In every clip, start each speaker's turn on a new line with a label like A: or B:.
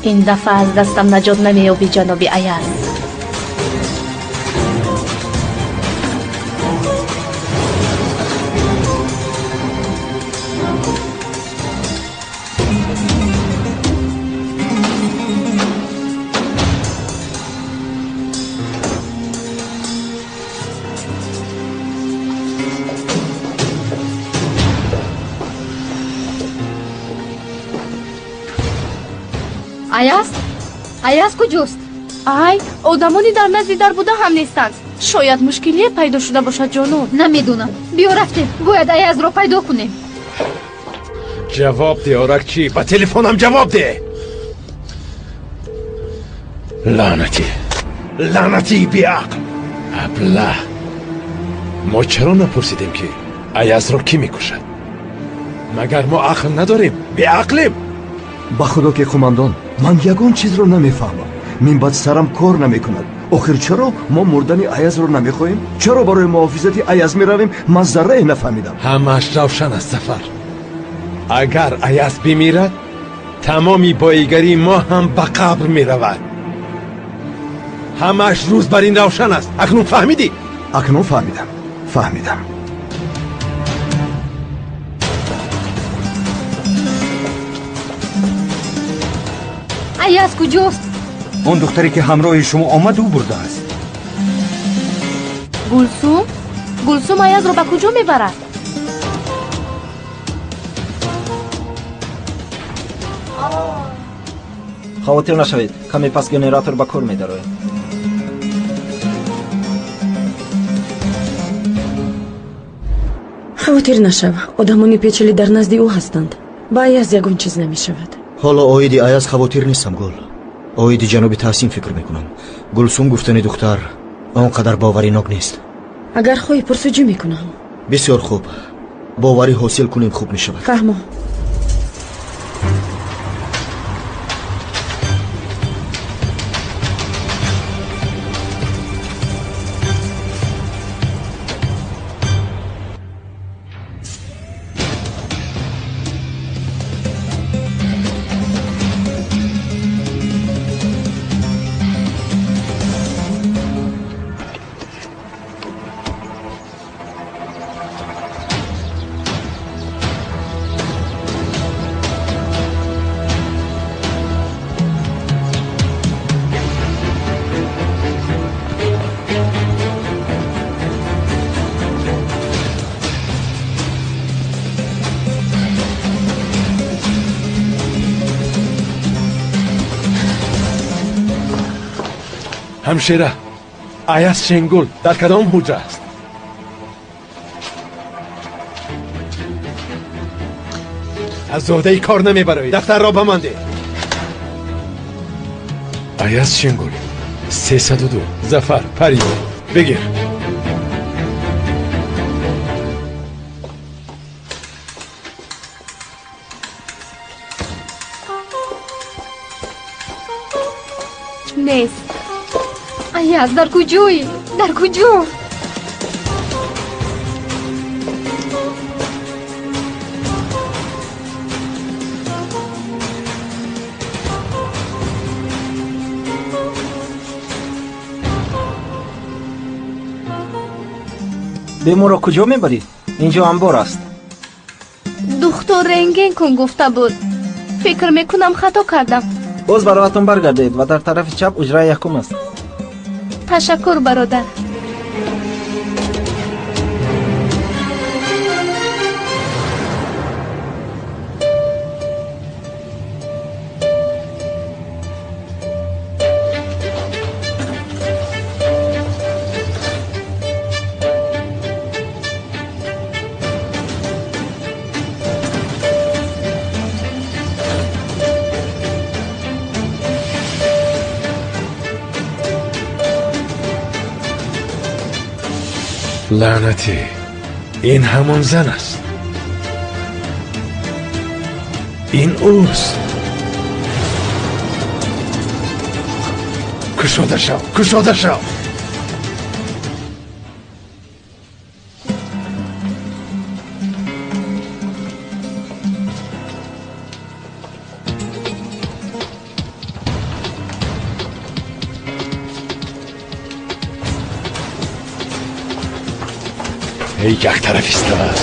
A: این دفعه از دستم نجات نمییابی جناب ایاز.
B: ایاز کجاست؟
A: ای آدمانی در نزد در بوده هم نیستند. شاید مشکلی پیدا شده باشد جانم.
B: نمیدونم. بیا رفتیم. باید ایاز رو پیدا کنیم.
C: جواب ده آرکچی. با تلفنم جواب ده. لعنتی بیعقل. ابله. ما چرا نپرسیدیم که ایاز رو کی میکشد؟ مگر ما عقل نداریم؟ بیعقلیم.
D: با خدا که قماندان، من یگان چیز رو نمیفهمم. من بعد سرم کار نمیکند. آخر چرا ما مردن ایاز رو نمیخواهیم؟ چرا برای محافظت ایاز میرویم؟ من ذره نفهمیدم.
C: همش روشن است سفر. اگر ایاز بمیرد تمامی بایگری ما هم به قبر میرود. همش روز بر این روشن است. اکنون فهمیدی؟
D: اکنون فهمیدم.
B: ایاز کجاست؟
E: اون دختری که همراه شما آمد او برده است.
A: گلسوم ایاز رو به کجا میبرد؟
F: خاطر نشوید، کمی پس گنراتور به کار می‌دارد.
G: خاطر نشو. آدمانی پیچیده در نزد او هستند. با ایاز یگان چیز نمیشود.
E: حالا اوید ایاز خاطر نیستم گل. اوید جناب تحسین فکر میکنم. گلسوم گفتن دختر آنقدر باوریناک نیست.
G: اگر خواهی پرسجو میکنم.
E: بسیار خوب. باوری حاصل کنیم خوب میشود.
G: فهمم.
C: همشیره، ایاز شنگول در کدام حجره است؟ از زوده کار نمیبرید. دفتر را بمانده. ایاز شنگول 302 زفر پری بگیر.
A: نیست.
B: ایاز در کجایی؟ در کجا؟
F: به ما را کجا میبرید؟ اینجا انبار است.
A: دکتر رنگین کن گفته بود. فکر میکنم خطا کردم.
F: باز برایتون برگردید و در طرف چپ اجرای یکم است.
A: تشکر برادر.
C: لعنتی، این همون زن است. این اوست. کشاده شو. یک طرف ایستاد.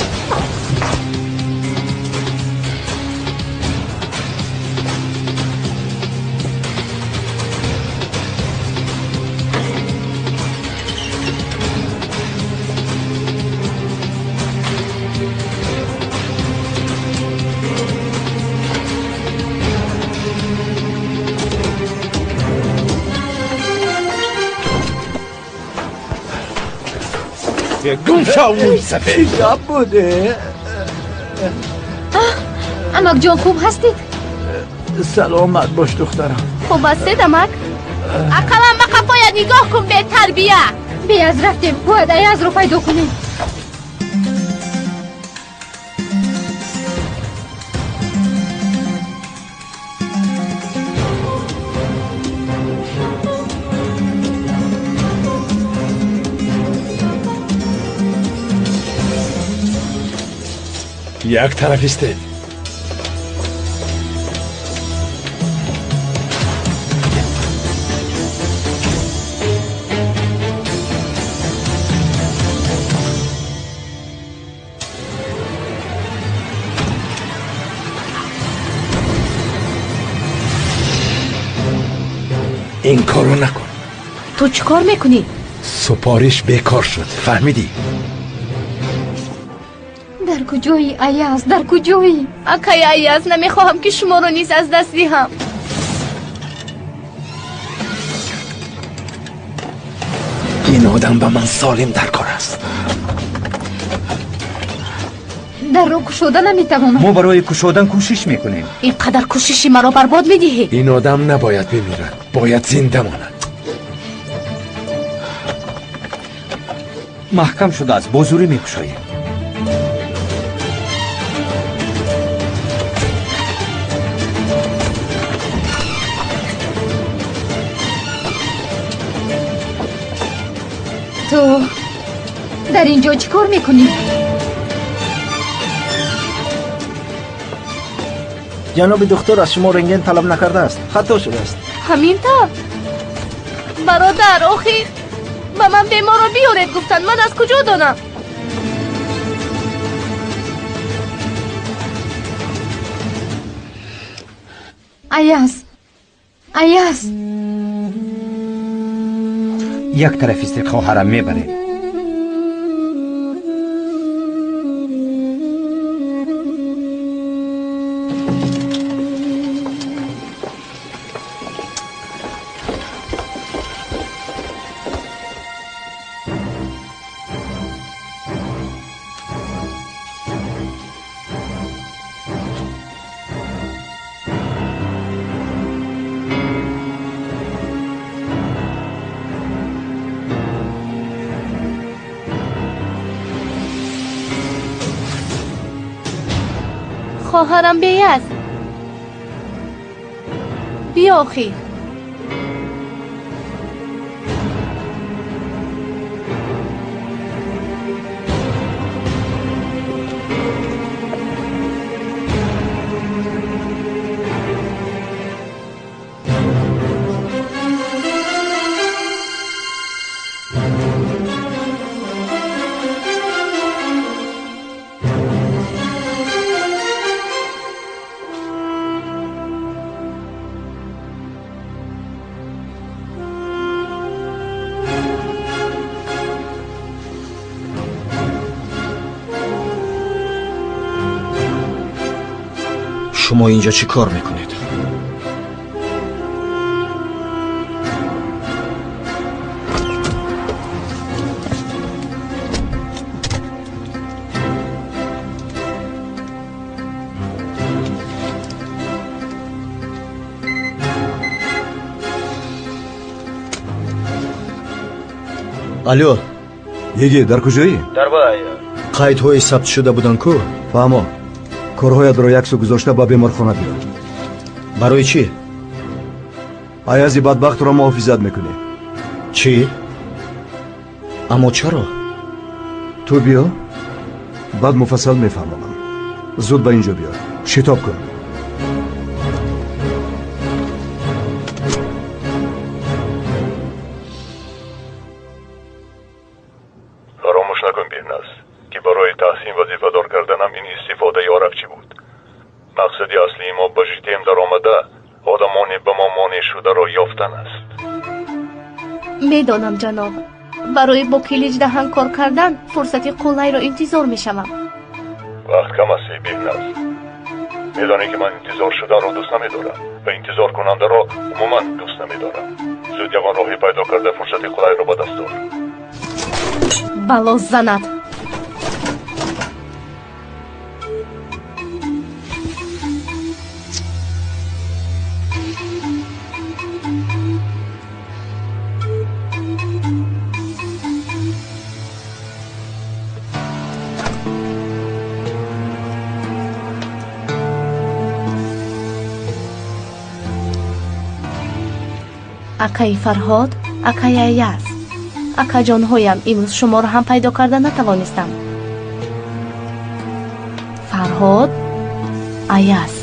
C: گم شو سفید.
D: چی بوده؟
B: امک جان خوب هستید؟
D: سلامت باش دخترم.
A: خوب هستی دمک؟ اقلم به قفای نگاه کن به تربیه.
B: بیاز رفتیم باید ایاز رو پیدا کنیم.
C: یک طرف ایستید. این کارو نکن.
A: تو چی کار میکنی؟
C: سپارش بیکار شد، فهمیدی؟
B: در کجایی ایاز؟ در کجایی؟
A: اکای ایاز نمیخواهم که شما رو نیز از دست دهم.
C: این آدم به من سالم در کار است.
B: در رو کشوده نمیتوانم.
H: ما برای کشودن کوشش میکنیم.
A: اینقدر کوششی مرا برباد میدهی.
C: این آدم نباید بمیرد، باید زنده ماند.
H: محکم شده است، با زوری میکشاییم.
B: تو در اینجا چی کار میکنی؟
F: جناب دکتر از شما رنگین طلب نکرده است. خطا شده است.
A: همین تا برادر آخی به من بیمار رو بیارید گفتن، من از کجا دانم؟
B: ایاز
H: یک طرف است خواهرم میبره.
A: خواهرم بیاز بیا آخی.
E: شما اینجا چی کار میکنید؟ الو
D: یگی در کجایی؟
F: در باید
E: قیدهای ثبت شده بودن کو؟
D: فهمو کارهایت را یک سو گذاشته با بیمارخانه بیار.
E: برای چی؟
D: ایازی بدبخت را محافظت میکنی.
E: چی؟ اما چرا؟
D: تو بیا بعد مفصل میفهمم. زود به اینجا بیا، شتاب کن.
I: فراموش نکن بیرناز که
C: شده را یافتن است.
A: میدانم جناب. برای با کلیج دهن کار کردن فرصتی قلعی را انتظار میشوم.
C: وقت کم است بی‌نظم. میدانی که من انتظار شدن را دوست نمیدارم و انتظار کننده را عموما دوست نمیدارم. زود یگان راهی پیدا کرده فرصتی قلعی را به دست آور.
A: بلا زند. акаи Фарҳод, акаи Аяз. акаҷонҳоям, имрӯз шуморо ҳам пайдо карда натавонистам. Фарҳод, Аяз.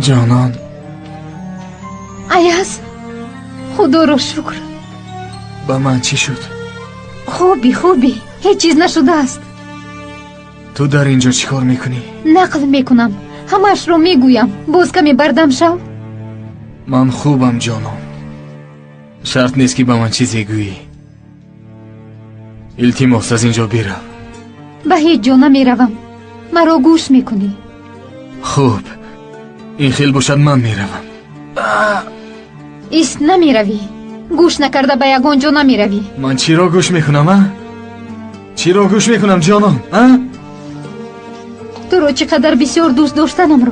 I: جانان
B: Аяз, худоро шукр.
I: با من چی شد؟
B: خوبی. هیچ چیز نشده است.
I: تو در اینجا چی کار میکنی؟
B: نقل میکنم. همش رو میگویم. باز کمی بردم شو.
I: من خوبم جانان. شرط نیست که با من چیزی گویی. التماس از اینجا بیرو.
B: به هیچ جا نمیروم. مرا گوش میکنی.
I: خوب. این خیل باشد من میروم.
B: ایست نمیروی. گوش نکرده به یگان جا نمیروی.
I: من چی را گوش میکنم؟ چی را گوش میکنم جانان؟
B: تو رو چقدر بسیار دوست داشتنم رو.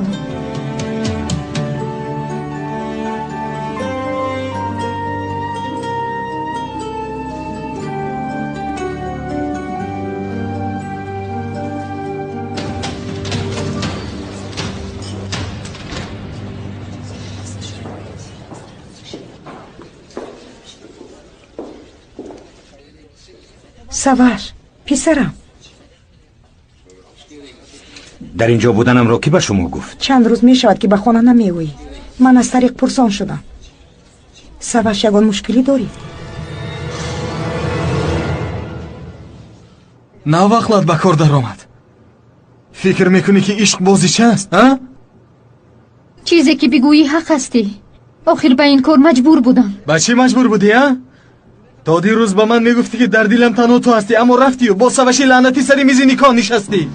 G: سواش پسرم،
H: در اینجا بودنم را کی به شما گفت؟
G: چند روز می شود که به خانه نمیویی. من از طریق پرسان شدم. سواش یگان مشکلی داری؟
I: نه وقت به کار در آمد. فکر میکنی که عشق بازی چه است؟
B: چیزی که بگویی حق هستی. آخر به این کار مجبور بودم.
I: به چی مجبور بودی؟ تا دیروز به من میگفتی که در دیلم تنها تو هستی، اما رفتی و با سوشی لعنتی سری میز نکاح نشستی.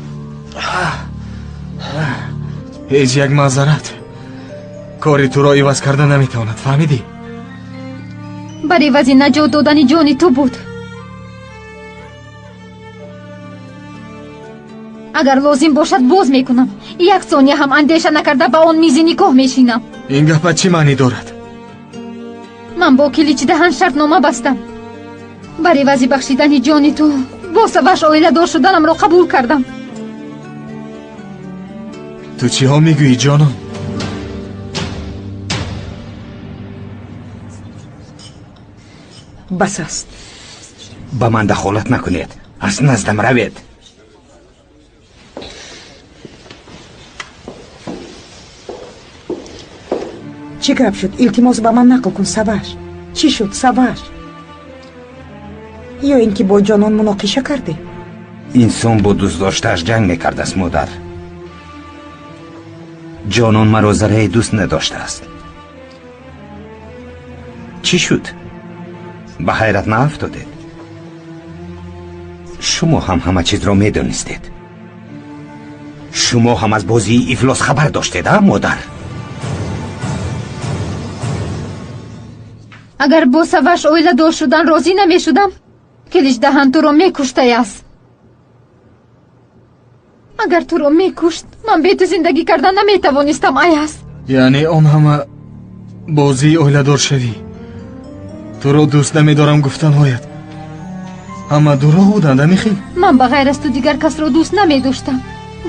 I: هیچ یک معذرت کاری تو را عوض کردن نمیتواند، فهمیدی؟
B: برای عوض نجات دادن جان تو بود. اگر لازم باشد باز میکنم. یک ثانیه هم اندیشه نکرده به آن میز نکاح میشینم.
I: این گپ چی معنی دارد؟
B: من با کلیچ دهن شرطنامه بستم. برای عوض بخشیدن جان تو با سوش عائله دار شدنم را قبول کردم.
I: تو چی ها میگویی جانم؟
G: بس است.
H: با من دخالت نکنید. از نزدم روید.
G: چی گپ شد؟ التماس به من نقل کن سواش. چی شد سواش؟ یا اینکه با جانان مناقشه کرده؟
H: انسان با دوست داشتهش جنگ میکرده است مادر. جانان مرا ذره دوست نداشته است. چی شد؟ به حیرت نیفتادید؟ شما هم همه چیز را میدانستید. شما هم از بازی افلاس خبر داشتید مادر؟
B: اگر با سوش عائله دار شدن راضی نمی شدم کلیچ دهن تو را می کشته است. اگر تو را می کشت من به تو زندگی کردن نمی توانستم. ایاز،
I: یعنی آن همه بازی عائله دار شدی؟ تو را دوست نمی دارم گفتن هایت همه دروغ بودند میخی؟
B: من بغیر از تو دیگر کس را دوست نمی داشتم.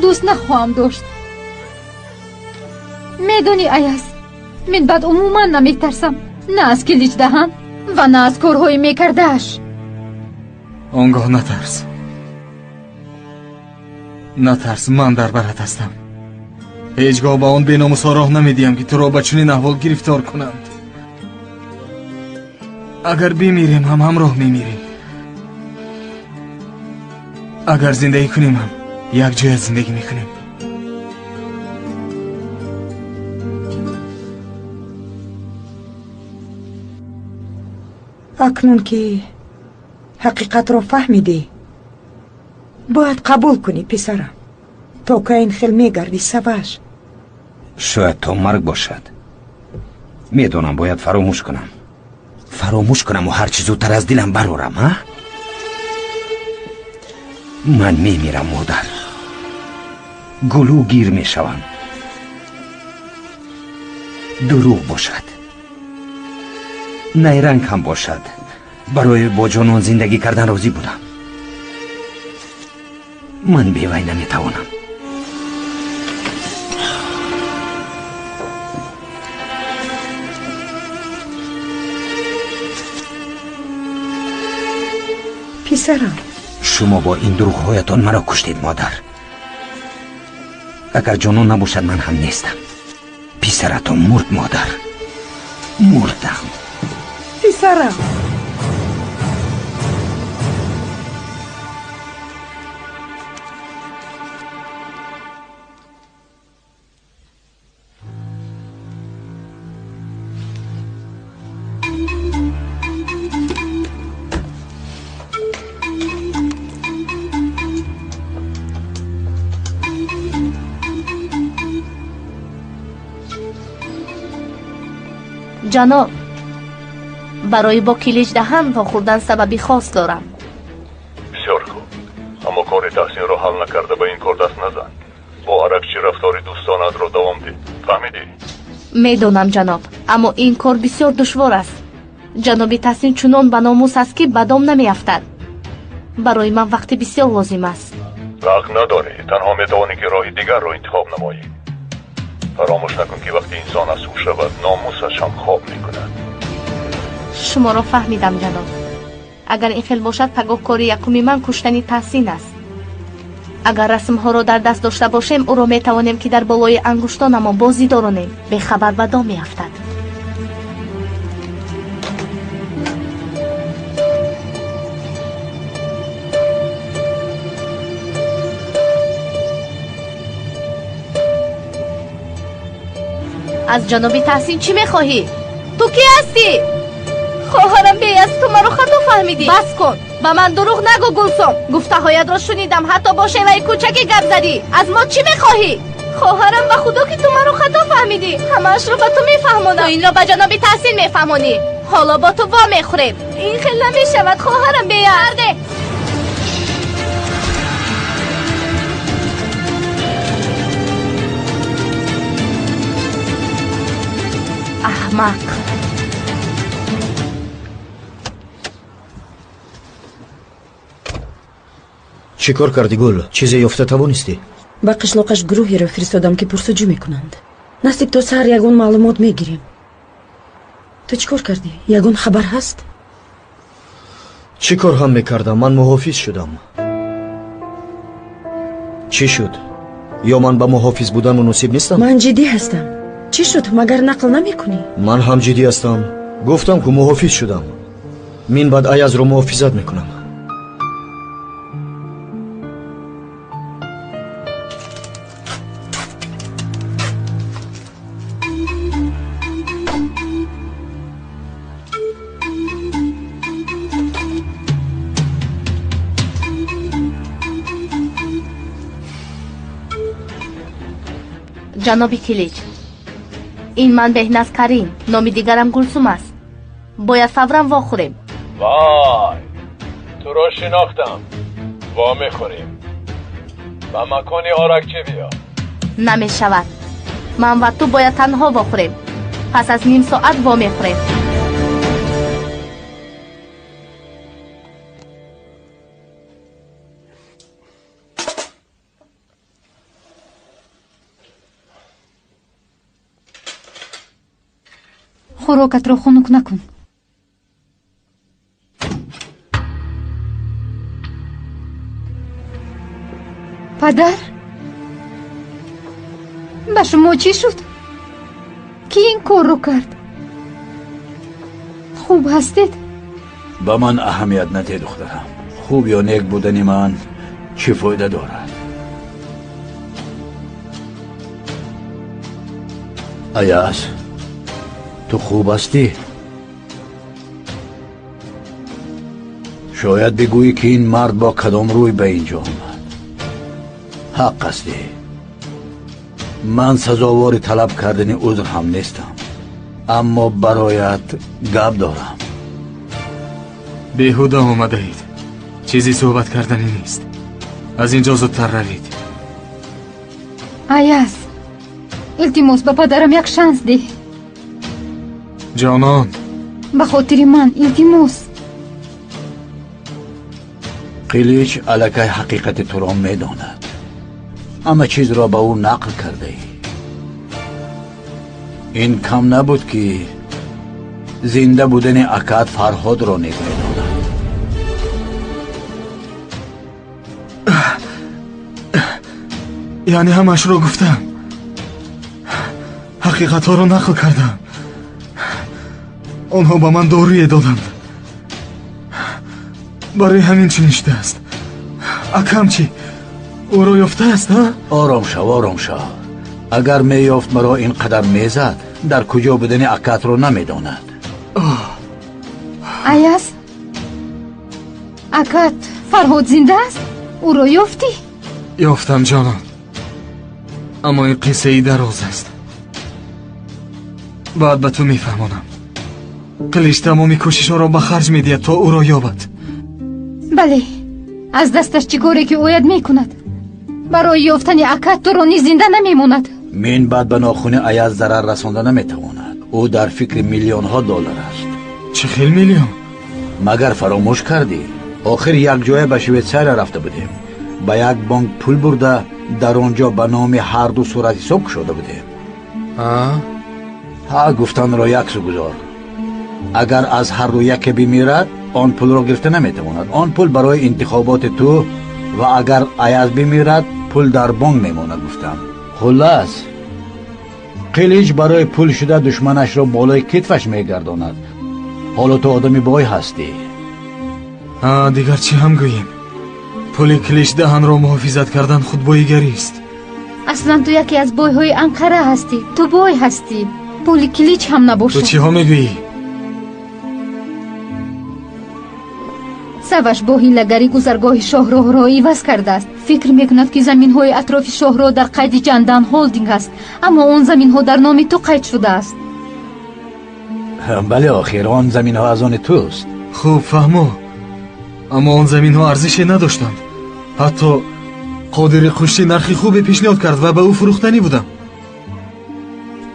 B: دوست نخواهم داشت. میدونی ایاز، من بعد عموما نمی ترسم. نه از کلیچ دهن و نه از کارهای میکردهش.
I: آنگاه نترس. نترس، من در برت هستم. هیچ گاه با اون بیناموسا راه نمیدیم که تو را به چنین احوال گرفتار کنند. اگر بمیریم هم همراه میمیریم، اگر زندگی کنیم هم یک جای زندگی میکنیم.
G: اکنون که حقیقت را فهمیدی باید قبول کنی پسرم. تا که این خیل میگردی سواش.
H: شاید تا مرگ باشد. میدونم باید فراموش کنم و هرچی زودتر از دلم برارم. ها؟ من میمیرم مادر. گلو گیر میشوم. دروغ باشد، نیرنگ هم باشد، برای با جانان زندگی کردن راضی بودم. من بی وی نمیتوانم.
G: پسرم،
H: شما با این دروغ‌هایتان مرا کشتید مادر. اگر جانان نباشد من هم نیستم. پسرتان مرد مادر، مردم.
G: پسرم.
A: جناب، برای با کلیج دهن واخوردن سببی خاص دارم.
C: بسیار خوب، اما کار تحسین رو حل نکرده به این کار دست نزن. با عرقچی رفتار دوستانت رو دوام ده. فهمیدی؟
A: میدونم جناب، اما این کار بسیار دشوار است. جناب تحسین چنان به ناموس است که بدام نمیافتد. برای من وقتی بسیار لازم است.
C: حق نداری، تنها میتوانی که راه دیگر رو انتخاب نمایی. فراموش نکن که وقتی انسان از هوش رود ناموسش هم خواب میکند.
A: شما را فهمیدم جناب. اگر این خیل باشد پگاهکاری یکمی من کشتنی تحسین است. اگر رسم ها را در دست داشته باشیم او را میتوانیم که در بالای انگشتان اما بازی دارانیم به خبر به دام میافتد. از جناب تحسین چی میخواهی؟ تو کی هستی؟ خواهرم بی از تو مرا خطا فهمیدی. بس کن، به من دروغ نگو گلسوم. گفته هایت را شنیدم، حتی با شیوه کوچکی گپ زدی. از ما چی میخواهی؟ خواهرم به خدا که تو مرا خطا فهمیدی. همه‌اش را به تو میفهمونم. تو این را به جناب تحسین میفهمونی. حالا با تو وا میخوریم. این خیلی نمیشود خواهرم بی از. احمق.
E: چی کار کردی گل؟ چیزی یافته توانستی؟
G: با قشلاقش گروهی را فرستادم که پرسجو میکنند. نزدیک تا سحر یگون معلومات میگیریم. تو چی کار کردی؟ یگون خبر هست؟
E: چی کار هم میکردم؟ من محافظ شدم. چی شد؟ یا من با محافظ بودن مناسب نیستم؟
G: من جدی هستم. چی شد؟ مگر نقل نمی کنی؟
E: من هم جدی هستم. گفتم که محافظ شدم. من بعد ایاز رو محافظت میکنم.
A: جناب کلیج، این من بهناز کریم، نام دیگرم گلسوم است. باید فوراً واخوریم.
J: وای، تو رو شناختم. وا میخوریم. به مکان آرکچه بیا.
A: نمی شود. من و تو باید تنها واخوریم. پس از نیم ساعت وا میخوریم.
B: خوراکت را خنک نکن. پدر؟ ба шумо чӣ шуд? кӣ ин корро кард? хуб ҳастед?
K: ба ман аҳамият надеҳ духтарам. хуб ё нек будани ман чӣ фоида дорад? аяз, ту хуб ҳастӣ? шояд бигӯӣ ки ин мард бо кадом рӯй ба ин ҷо омад. ҳақ ҳастӣ. ман сазовори талаб кардани узр ҳам нестам, аммо бароят гап дорам.
I: беҳуда омадаед. чизи суҳбат кардани нест. аз ин ҷо зудтар равед.
B: аяз, илтимос ба падарам як шанс деҳ.
I: ҷонон,
B: ба хотири ман, илтимос.
K: қилич аллакай ҳақиқати туро медонад. ҳама чизро ба ӯ нақл кардаӣ. ин кам набуд ки зинда будани акад Фарҳодро низ медонад.
I: яъне ҳамаашро гуфтам. ҳақиқатҳоро нақл кардам. онҳо ба ман дорӯе доданд. барои ҳамин чуништааст. акам чӣ? ӯро ёфтааст?
K: ором шав, ором шав. агар меёфт маро ин қадар мезад, дар куҷо будани акадро намедонад.
B: аяз, акат Фарҳод зинда аст? ӯро ёфтӣ?
I: ёфтам ҷонон, аммо ин қиссаи дароз аст. баъд ба ту мефаҳмонам. қилич тамоми кӯшишҳоро ба харҷ медиҳад то ӯро ёбад.
B: бале, аз дасташ чӣ коре ки ояд мекунад? барои ёфтани акат туро низ зинда намемонад.
K: минбаъд ба нохуни аяз зарар расонда наметавонад. ӯ дар фикри миллионҳо доллар аст.
I: чӣ хел миллион?
K: магар фаромӯш кардӣ? охир якҷоя ба Швейтсария рафта будем. ба як бонк пул бурда дар он ҷо ба номи ҳарду суратҳисоб кушода будем. ҳа гуфтанро як су гузор. агар аз ҳарду яке бимирад, он пулро гирифта наметавонад. он пул барои интихоботи ту ва агар аяз бимирад, пул дар бонк мемонад гуфтам. хуллас, қилич барои пул шуда душманашро болои китфаш мегардонад. ҳоло ту одами бой ҳастӣ.
I: дигар чӣ ҳам гӯем? пули қилич даҳанро муҳофизат кардан худбоигарист.
B: аслан ту яке аз бойҳои Анқара ҳастӣ. ту бой ҳастӣ. пули қилич ҳам набошад.
I: ту чиҳо мегӯӣ?
B: саваш бо ҳилагарӣ гузаргоҳи шоҳроҳро иваз кардааст. фикр мекунад ки заминҳои атрофи шоҳро дар қайди ҷандан ҳолдинг аст, аммо он заминҳо дар номи ту қайд шудааст.
K: бале, охир он заминҳо аз они туст.
I: хуб фаҳмо, аммо он заминҳо арзише надоштанд. ҳатто қодири қушчӣ нархи хубе пешниҳод кард ва ба ӯ фурӯхтанӣ будам.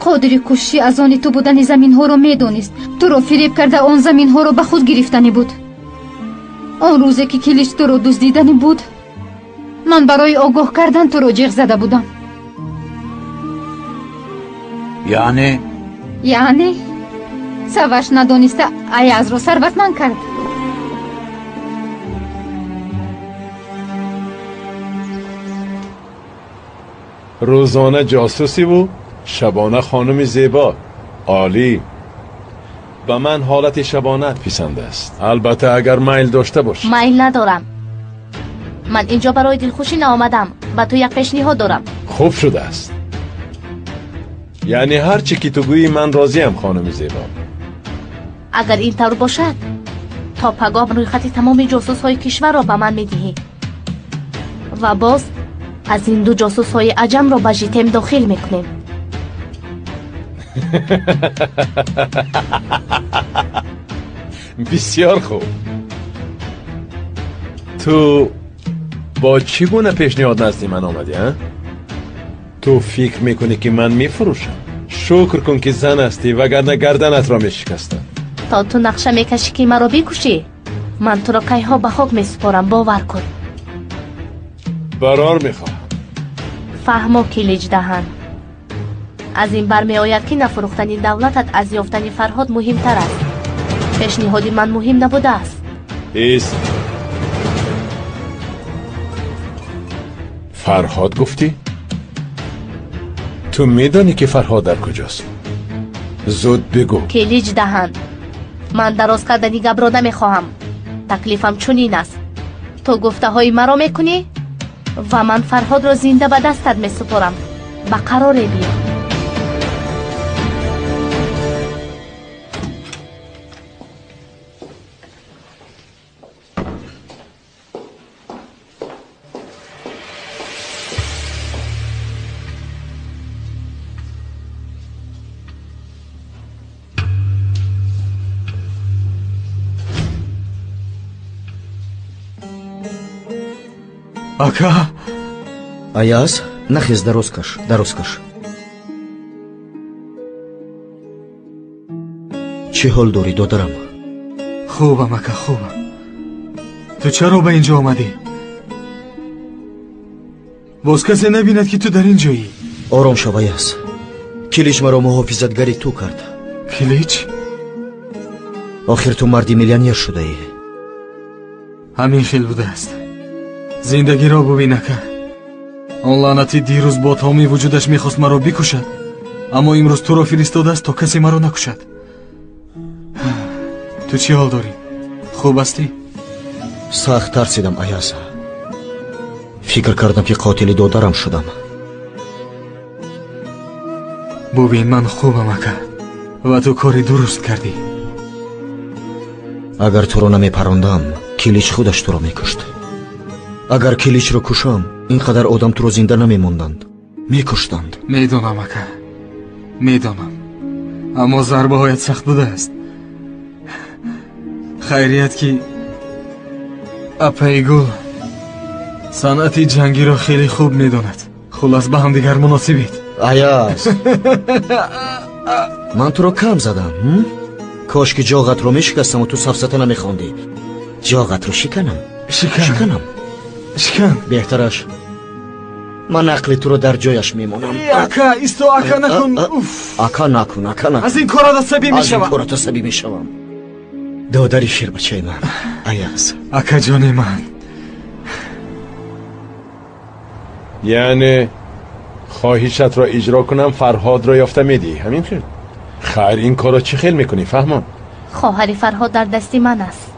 B: қодири қушчӣ аз они ту будани заминҳоро медонист. туро фиреб карда он заминҳоро ба худ гирифтанӣ буд. он рӯзе ки қилич туро дуздиданӣ буд, ман барои огоҳ кардан туро ҷиғ зада будам. яъне саваш надониста аязро сарватманд кард.
J: рӯзона ҷосусиву шабона хонуми зебо. олӣ. ба ман ҳолати шабонат писанд аст. албатта агар майл дошта бошӣ.
A: майл надорам. ман инҷо барои дилхушӣ наомадам. ба ту як пешниҳод дорам.
J: хуб шудааст. яъне ҳар чӣ ки ту гӯӣ ман розиам, хонуми зебо.
A: агар ин тавр бошад, то пагоҳ рӯйхати тамоми ҷосусҳои кишварро ба ман медиҳӣ ва боз аз ин ду ҷосусҳои аҷамро ба житем дохил мекунем.
J: бисёр хуб. ту бо чӣ гуна пешниҳод назди ман омадӣ? ту фикр мекунӣ ки ман мефурӯшам? шукр кун ки зан ҳастӣ, вагарна гарданатро мешикастам.
A: то ту нақша мекашӣ ки маро бикушӣ, ман туро кайҳо ба хок месупорам. бовар кун.
J: барор мехоҳам.
A: фаҳмо қилич даҳан. аз ин бармеояд ки нафурӯхтани давлатат аз ёфтани Фарҳод муҳимтар аст. пешниҳоди ман муҳим набудааст.
J: Фарҳод гуфтӣ? تو میدانی که فرهاد در کجاست؟ زود بگو.
A: کلیج دهند. من دراز کردنی گبرو نمیخواهم. تکلیفم چنین است. تو گفته های مرا میکنی و من فرهاد را زنده به دستت میسپارم. به قرار بیا.
I: ака
E: аяз нахез дароз каш чӣ ҳол дорӣ додарам?
I: хубам ака, хубам. ту чаро ба ин ҷо омадӣ? боз касе набинад ки ту дар ин ҷоӣ?
E: ором шав аяз. килич маро муҳофизатгари ту кард.
I: килич?
E: охир ту марди миллионер шудаӣ.
I: ҳамин хел будааст. зиндагиро бубин ака. он лаънати дирӯз бо тамоми вуҷудаш мехост маро бикушад, аммо имрӯз туро фиристодааст то касе маро накушад. ту чӣ ҳол дорӣ? хуб ҳастӣ?
E: сахт тарсидам аяз. фикр кардам ки қотили додарам шудам.
I: бубин, ман хубам ака ва ту кори дуруст кардӣ.
E: агар туро намепарондам, килич худаш туро мекушт. агар киличро кушам, ин қадар одам туро зинда намемонданд, мекуштанд.
I: медонам ака, медонам, аммо зарбаҳоят сахт будааст. хайрият ки апайгул санъати ҷангиро хеле хуб медонад. хулас ба ҳамдигар муносибед.
E: аяз, ман туро кам задам. кошки ҷоғатро мешикастаму ту сафсата намехондӣ. ҷоғатро шиканам. шиканам.
I: шикан.
E: беҳтараш ман ақли туро дар ҷояш мемонам.
I: ака, исто ака накун.
E: ака накун.
I: аз ин корат асабӣ
E: мешавам. додари ширбачаи ман. аяз.
I: ака ҷони ман.
J: یعنی خواهشت را اجرا کنم فرهاد را یافته میدی؟ همین خیل؟ خیر این کارا چی خیل میکنی فهمان؟
A: خواهر فرهاد در دست من است.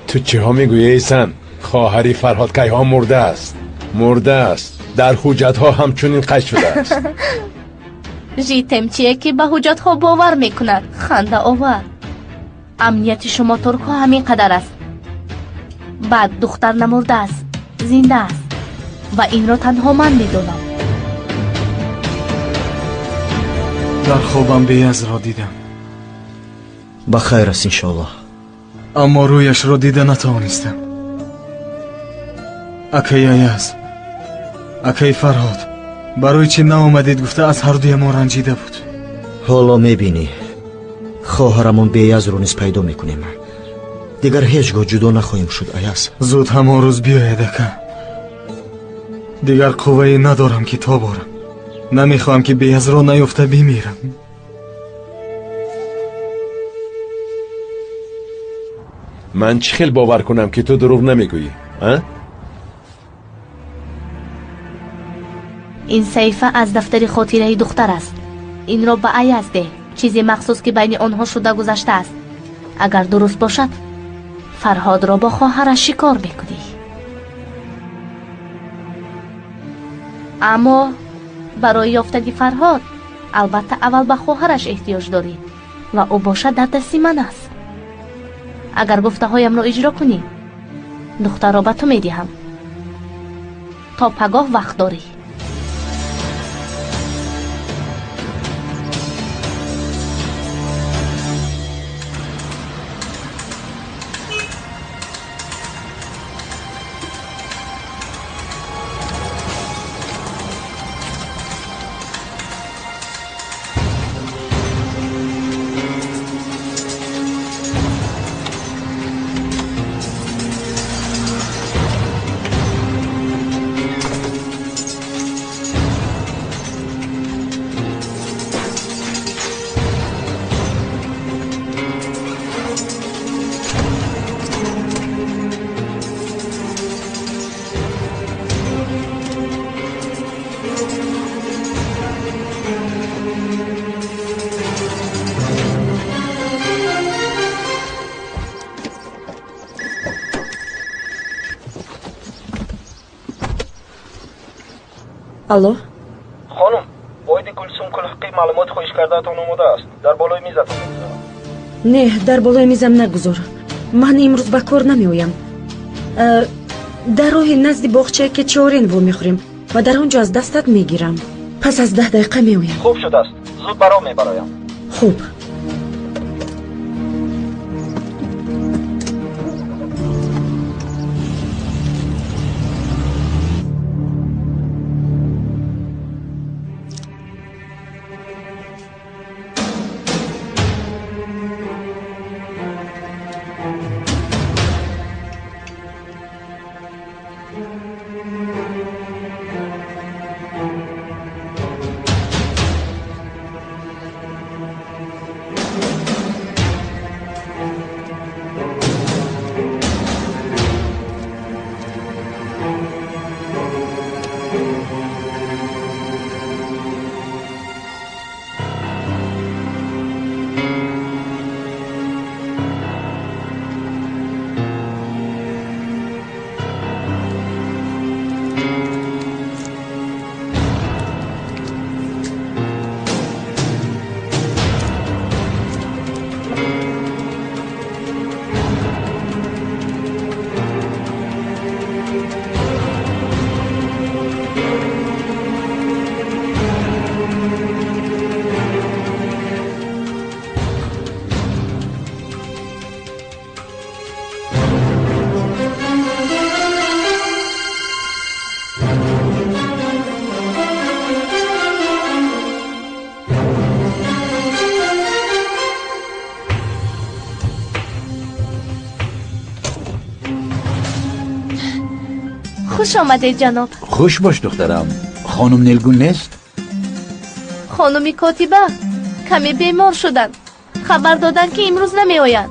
J: تو چه ها میگویی ایسن؟ خواهری فرهاد که ها مرده است. مرده است. در حجت ها همچنین قش شده است.
A: جیتم چیه که به حجت ها باور میکند؟ خنده آور. امنیت شما ترک ها همین قدر است. بعد دختر نمرده است، زنده است و این را تنها من میدونم.
I: در خوابم بیاز را دیدم.
E: بخیر است انشاءالله.
I: اما رویش را دیده نتوانستم. اکای ایاز، اکای فرهاد، برای چی نآمدید گفته از هر دوی ما رنجیده بود.
E: حالا میبینی خواهرمون بیاز رو نیز پیدا میکنیم. دیگر هیچگاه جدا نخواهیم شد ایاز.
I: زود همان روز بیاید اکا. دیگر قوه‌ای ندارم که تا بارم. نمیخواهم که بیاز را نیفته بمیرم.
J: من چی خیل باور کنم که تو دروغ نمیگویی؟
A: این صحیفه از دفتر خاطره دختر است. این را به ایاز ده. چیزی مخصوص که بین آنها شده گذشته است. اگر درست باشد فرهاد را با خواهرش شکار بکنی. اما برای یافتن فرهاد البته اول به خواهرش احتیاج داری و او باشد در دست من است. اگر گفته هایم را اجرا کنی دختر را به تو میدهم. تا پگاه وقت داری.
G: алло.
F: خانم باید گلسوم کلحقی معلومات خواهش کردهتان آماده است. در بالای میزتان بگذارم.
G: نه дар болои мизам нагузор. ман имрӯз ба кор намеоям. дар роҳи назди боғчае ки чорен вомехӯрем ва дар он ҷо аз дастат мегирам. пас аз 10 дақиқа меоям.
F: خوب шудааст. зуд баро мебароям.
G: хуб.
A: خوش آمدید جناب.
K: خوش باش دخترم. خانم نیلگون نیست؟
A: خانمی کاتبه کمی بیمار شدن. خبر دادن که امروز نمی آیند.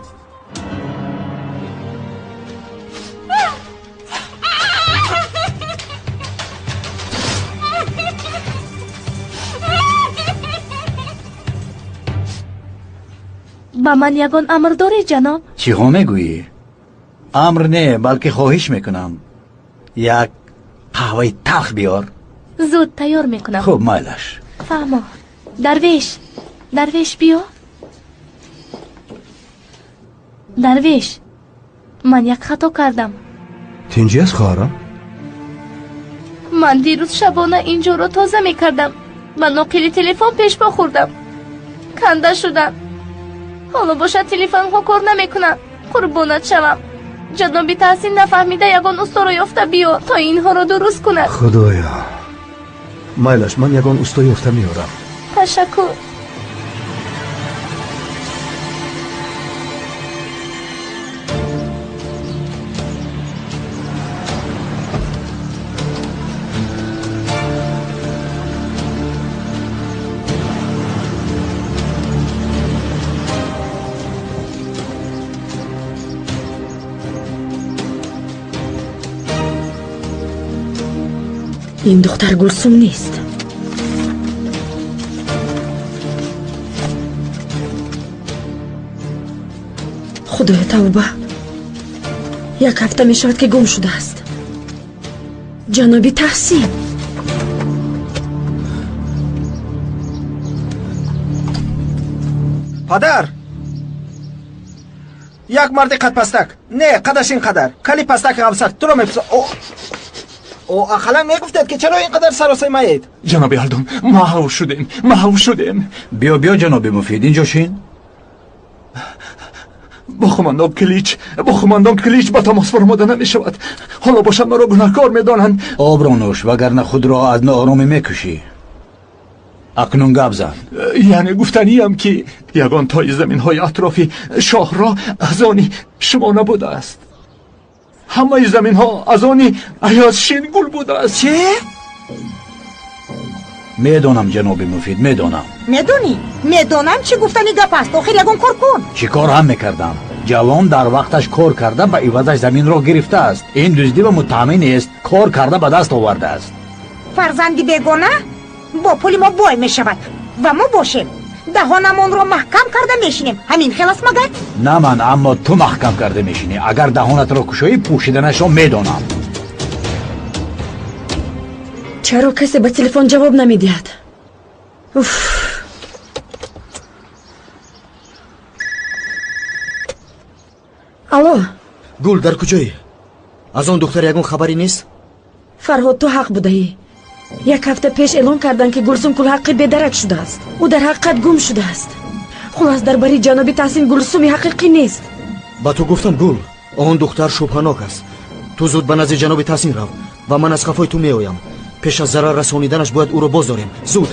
A: با من یگان امر داری جناب؟
K: چی ها میگویی؟ امر نه بلکه خواهش میکنم. یک قهوه تلخ بیار.
A: زود تیار میکنم.
K: خب مایلش.
A: فهمو. درویش بیا. درویش من یک خطا کردم.
D: تینجی است خواهرم؟
A: من دیروز شبانه اینجا رو تازه میکردم و ناقل تلفن پیش پا خوردم. کنده شدم. حالا باشه تلفن ها کار نمیکنن. قربونت شوم. جنابی تحسین نفهمیده یگان استا رو یافته بیا تا اینها رو درست کند.
D: خدایا مایلش من یگان استا یافته میارم.
A: تشکر.
G: این دختر گلسوم نیست. خدای توبه. یک هفته می شود که گم شده است. جنابی تحسین.
F: پدر یک مرد قد پستک. نه قدش اینقدر. کلی پستک غمسک تو رو میپسه. او اخلا میگفتید که چرا اینقدر سراسای مایید؟
I: جناب یلدون محو شدیم.
K: بیا جناب مفید اینجا شین.
I: با خماندان کلیچ با تماس فرموده نمی شود. حالا باشم مرا گناهکار می دانند.
K: آب را نوش وگرنه خود را از ناآرامی میکشی. اکنون گپ زن.
I: یعنی گفتنیم که یگان تای زمین های اطرافی شاه را از آنی شما نبوده است. همه زمین ها از آنی ایاز شین گل بوده است.
F: چه؟
K: میدونم جناب مفید میدونم.
L: میدونم چی گفتنی گپ است. آخر یگان کار کن.
K: چی کار هم میکردم. جوان در وقتش کار کرده به عوضش زمین را گرفته است. این دزدی و متهمی نیست. کار کرده به دست آورده است.
L: فرزندی بیگانه با پول ما بای میشود و ما باشیم دهانمان را محکم کرده میشینیم. همین خلاص مگر؟
K: نه من، اما تو محکم کرده میشینی. اگر دهانت را کشایی پوشیدنش را میدانم.
G: چرا کسی به تلفن جواب نمیدهد؟ الو
E: گل در کجایی؟ از آن دختر یگون خبری نیست؟
G: فرهاد تو حق بودهی. یک هفته پیش اعلان کردن که گلسوم کل حقی بیدرک شده است. او در حقیقت گم شده است. خلاص درباره جناب تحسین گلسومی حقیقی نیست.
E: با تو گفتم گل، آن دختر شبهناک است. تو زود به نزد جناب تحسین رو و من از خفای تو میآیم. پیش از ضرر رسانیدنش باید او را باز داریم. زود.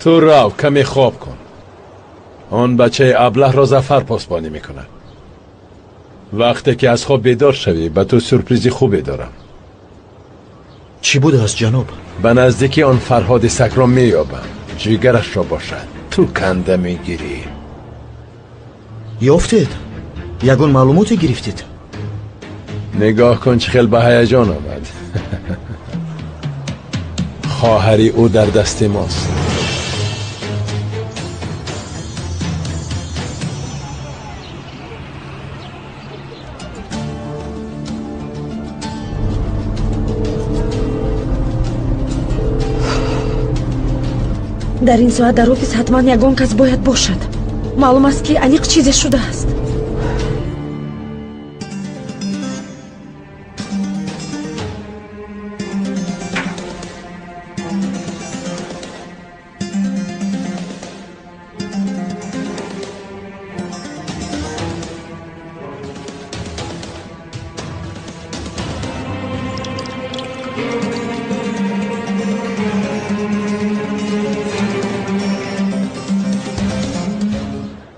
J: تو رو کمی خواب کن. آن بچه ابله را ظفر پاسبانی میکند. وقتی که از خواب بیدار شوی به تو سورپریزی خوبی دارم.
E: چی بوده از جناب؟
J: به نزدیکی آن فرهاد سگ را مییابم. جیگرش را باشد تو کنده میگیری.
E: یافتید؟ یگون معلوماتی گرفتید؟
J: نگاه کن چه خیلی به هیجان آمد. خواهری او در دست ماست.
G: در این ساعت در آفیس حتما یگان کس باید باشد. معلوم است که انیق چیزی شده است.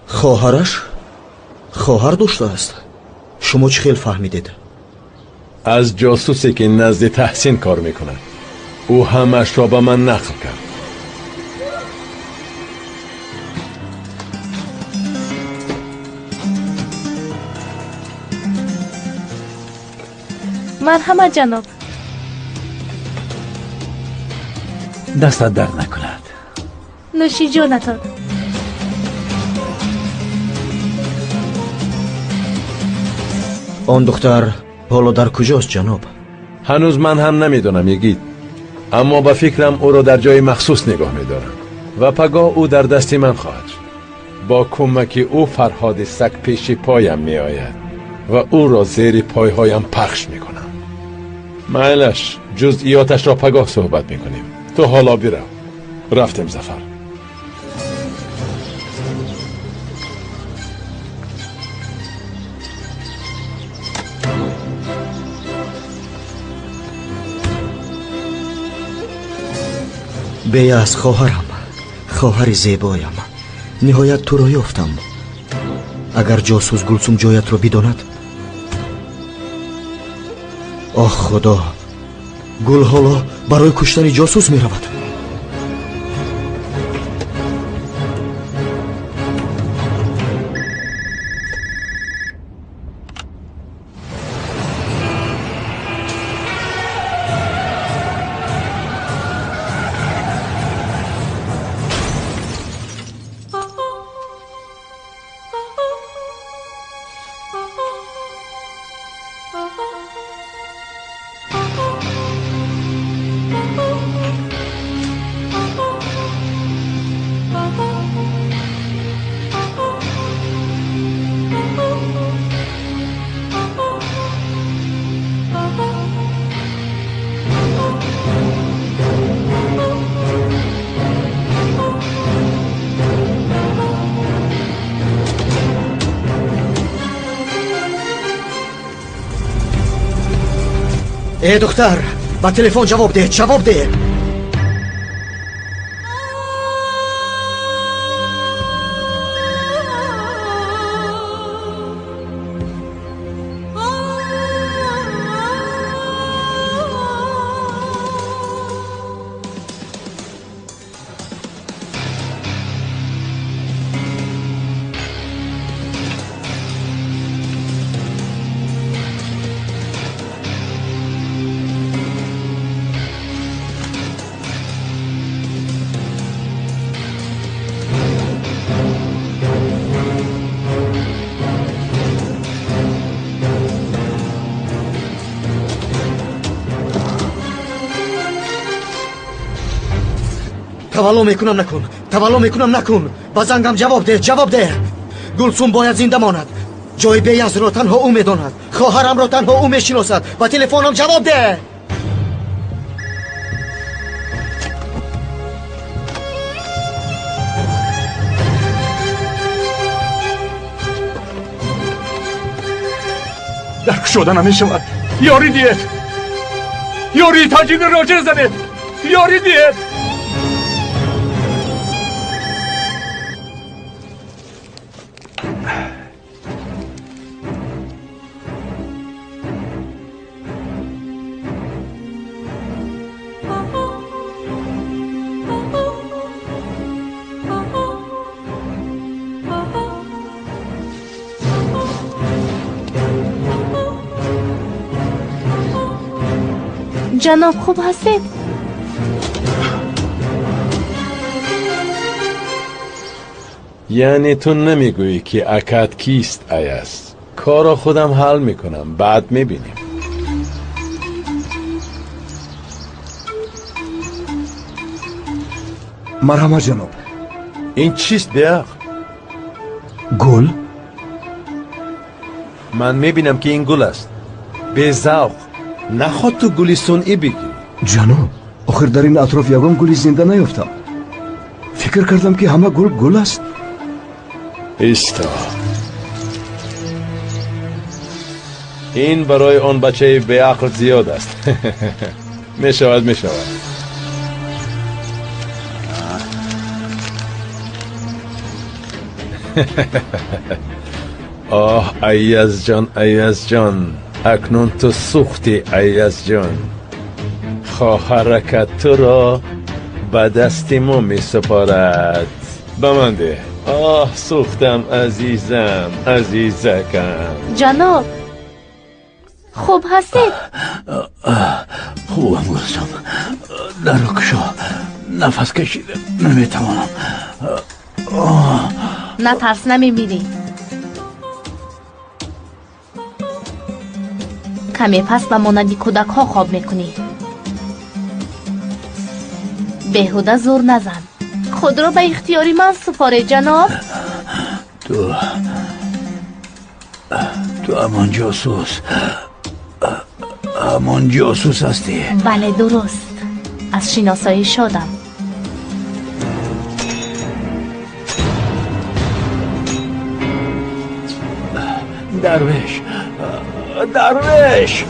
E: خواهرش؟ خواهر داشته است. شما چه خیلی فهمیدید؟
J: از جاسوسی که نزد تحسین کار میکند. او همش را به من نقل کرد.
A: مرحمت جناب.
K: دستت درد نکند.
A: نوشی جانتان.
E: آن دختر حالا در کجاست جناب؟
J: هنوز من هم نمیدونم یگید، اما با فکرم او را در جای مخصوص نگاه میدارم و پگاه او در دست من خواهد شد. با کمک او فرهاد سگ پیش پایم می آید و او را زیر پایهایم پخش میکنم. معلش جزئیاتش را پگاه صحبت میکنیم. تو حالا بیرو. رفتیم ظفر.
E: بیا از خواهرم، خواهر زیبایم. نهایت تو را یافتم. اگر جاسوس گلسوم جایت را بداند. آه خدا، گل حالا برای کشتن جاسوس می رود. ای دختر، با تلفن جواب ده، جواب ده. тавallо мекунам накун. Тавалло мекунам накун. Ба зангам ҷавоб деҳ, ҷавоб деҳ. Гулсум бояд зинда монад. ҷои Беязро танҳо ӯ медонад. хоҳарамро танҳо ӯ мешиносад. ба телефонам ҷавоб деҳ.
J: در کشوده نمیشود. یاری دید. یاری تاجین راجر زنید. یاری دید.
A: جناب خوب هستید؟
J: یعنی تو نمیگویی که اکد کیست ایاز؟ کارو خودم حل میکنم، بعد میبینیم.
D: مرحمت جناب.
J: این چیست بیاق؟
D: گل؟
J: من میبینم که این گل است. به ذوق. نخواد تو گلی صنعی بگیری.
D: جناب آخر در این اطراف یگان گلی زنده نیافتم. فکر کردم که همه گل است.
J: ایستا. این برای آن بچه به عقل زیاد است. میشود. آه ایاز جان اکنون تو سوختی ایاز جان. خواهرک تو را به دست ما می سپارد. بمانده. آه سوختم عزیزکم.
A: جناب خوب هستید؟
K: خوبم گلسم. در رو کشا. نفس کشیده نمیتوانم.
A: نترس نمیمیری. کمی پس به مانندی کودک ها خواب میکنی. بیهوده زور نزن. خود را به اختیاری من سپاره جناب.
K: تو همان جاسوس هستی.
A: بله درست. از شناسایی شدم.
K: درویش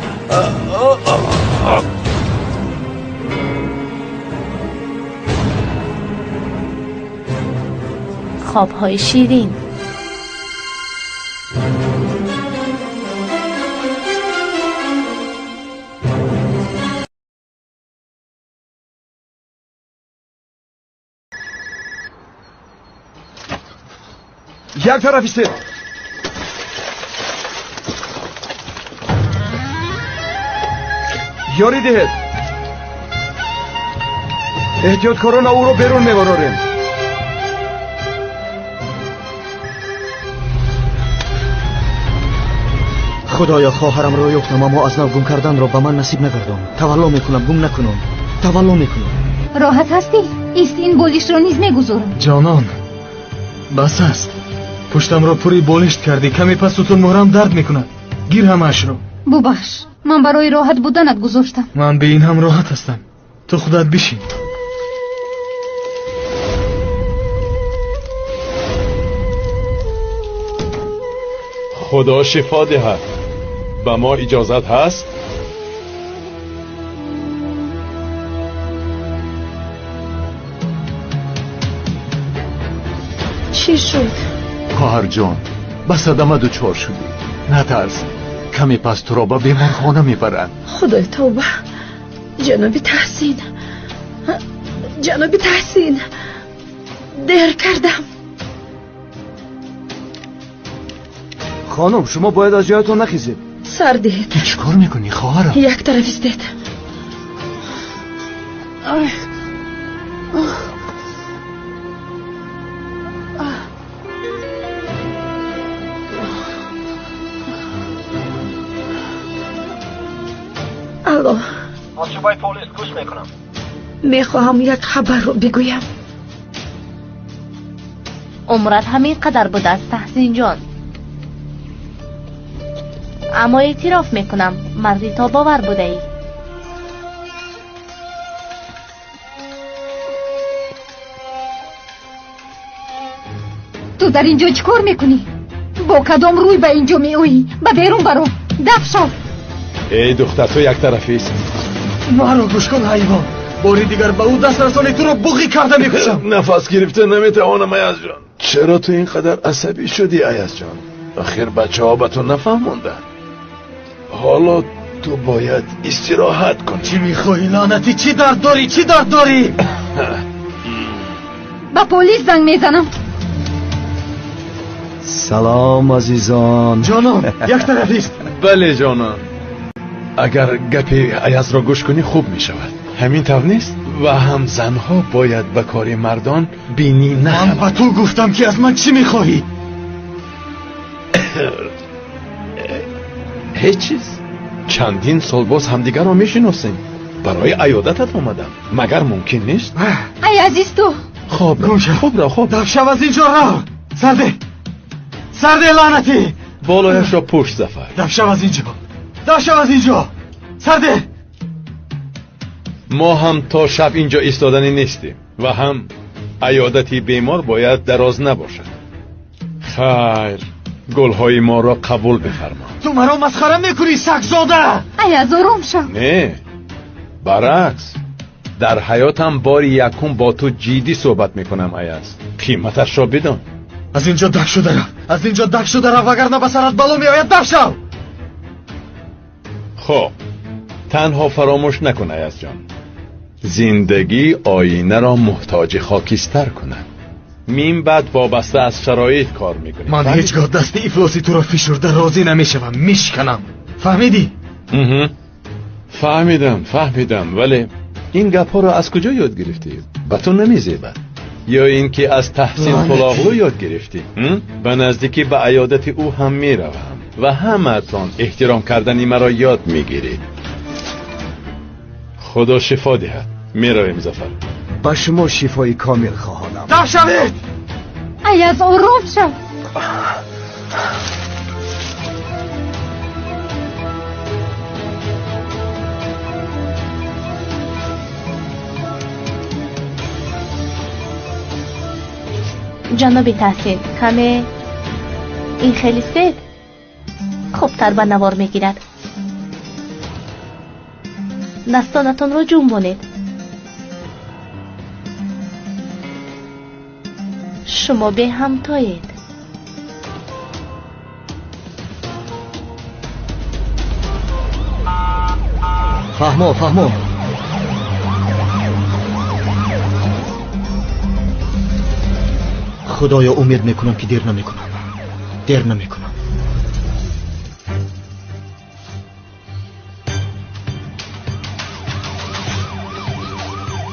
A: خوابهای شیرین.
D: یک طرف ایستید. یاری دهید. احتیاط کارانه او رو بیرون میبراریم.
E: خدایا خواهرم رو یافتم اما از نو گم کردن رو به من نصیب نگردان. تولا میکنم گم نکنم. تولا میکنم.
B: راحت هستی؟ ایست این بولیش رو نیز میگذارم.
I: جانان بس است. پشتم را پوری بالشت کردی. کمی پس ستون مهرم درد میکند. گیر همش رو.
B: ببخش. من برای راحت بودنت گذاشتم.
I: من به این هم راحت هستم. تو خودت بشین.
J: خدا شفا دهد. به ما اجازت هست؟
G: چی شد؟
J: خواهر جان به صدمه دچار شدی. نترس. کمی پس تو را به بیمارخانه میبرند.
G: خدای توبه. جناب تحسین دیر کردم.
D: خانم شما باید از جایتون نخیزید.
G: سر دهید.
J: تو چیکار میکنی خواهرم؟
G: یک طرف ایستید. الو.
F: از شبای پولیس گوش میکنم.
G: میخواهم یک خبر رو بگویم.
A: عمرت همین قدر بوده است تحسین جان، اما اعتراف میکنم مردی تا باور بوده ای.
B: تو در اینجا چیکار میکنی؟ با کدام روی به اینجا میویی؟ به بیرون برو، دفع شو.
J: ای دختر تو یک طرفی است.
I: مرا گوش کن حیوان، باری دیگر به او دست رسانی تو رو بغی کرده میکشم.
J: نفس گرفته نمیتوانم ایاز جان. چرا تو اینقدر عصبی شدی ایاز جان؟ آخر بچه ها به تو نفهموندن. حالا تو باید استراحت کنی.
I: چی میخوایی لعنتی؟ چی درد داری؟ چی درد داری؟
B: با پلیس زنگ میزنم.
D: سلام عزیزان.
I: جانم یک طرفی است.
J: بله جانم. اگر گپی ایاز را گوش کنی خوب میشود. همین طور نیست؟ و هم زنها باید به کار مردان بینی نخورند.
I: من به تو گفتم که از من چی میخواهی؟
J: هیچ چیز. چندین سال باز همدیگر را میشناسیم. برای عیادتت آمدم. مگر ممکن نیست؟
B: ای عزیز تو.
J: خوب را.
I: دفع شو از اینجا را. سرده لعنتی.
J: بالایش را پشت زفر.
I: دفع شو از اینجا. سرده.
J: ما هم تا شب اینجا ایستادنی نیستیم و هم عیادتی بیمار باید دراز نباشد. خیر، گلهای ما را قبول بفرما.
I: تو مرا مسخره میکنی سگزاده؟
B: ای از آرام شو.
J: نه، برعکس. در حیاتم بار یکم با تو جدی صحبت میکنم ایاز. قیمتش را بدان.
I: از اینجا دفع شده رو وگرنه به سرت بلا میآید. دفع شو.
J: خب تنها فراموش نکن ایاز جان، زندگی آینه را محتاج خاکستر کند. مین بعد وابسته از شرایط کار میکنی.
I: من هیچگاه دست افلاسی تو را فشرده راضی نمیشوم، میشکنم. فهمیدی؟
J: فهمیدم ولی این گپا را از کجا یاد گرفتی؟ به تو نمیزیبد؟ یا اینکه از تحسین فلاغلو یاد گرفتی؟ به نزدیکی به عیادت او هم میروم و همتان احترام کردنی مرا یاد میگیرید. خدا شفا دهد. میرویم زفر.
D: با شما شفای کامل خواهانم.
I: دفع شوید.
B: ای از آرام شو.
A: جناب تحسین، کمه این خیلی سید خوبتر به نوار میگیرد. دستانتون رو جنبونید. شما به همتایید.
E: فهمو. خدایا امید میکنم که دیر نمیکنم.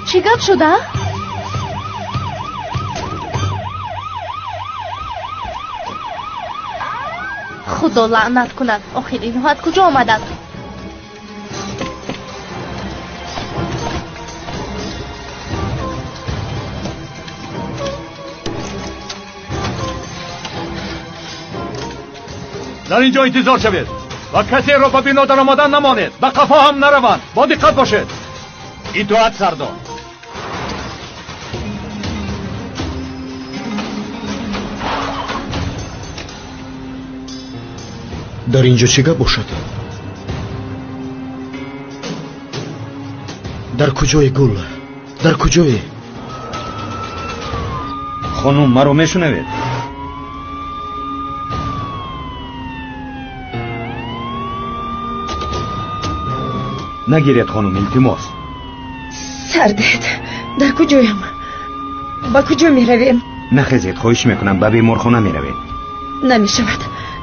A: چی گپ شده؟ خدا لعنت کند. آخر این حد کجا آمدند؟
M: در اینجا انتظار شوید و کسی را به بنا در آمدن نمانید. به قفا هم نروند. با دقت باشید. اطاعت سردار.
E: در اینجا چی گپ باشد؟ در کجای گل؟ در کجای؟
H: خانم مرا میشنوید؟ نگیرید خانم، التماس.
G: سردت در کجایم؟ با کجا می رویم؟
H: نخیزید، خواهش میکنم به بیمارخانه می روید.
G: نمی شود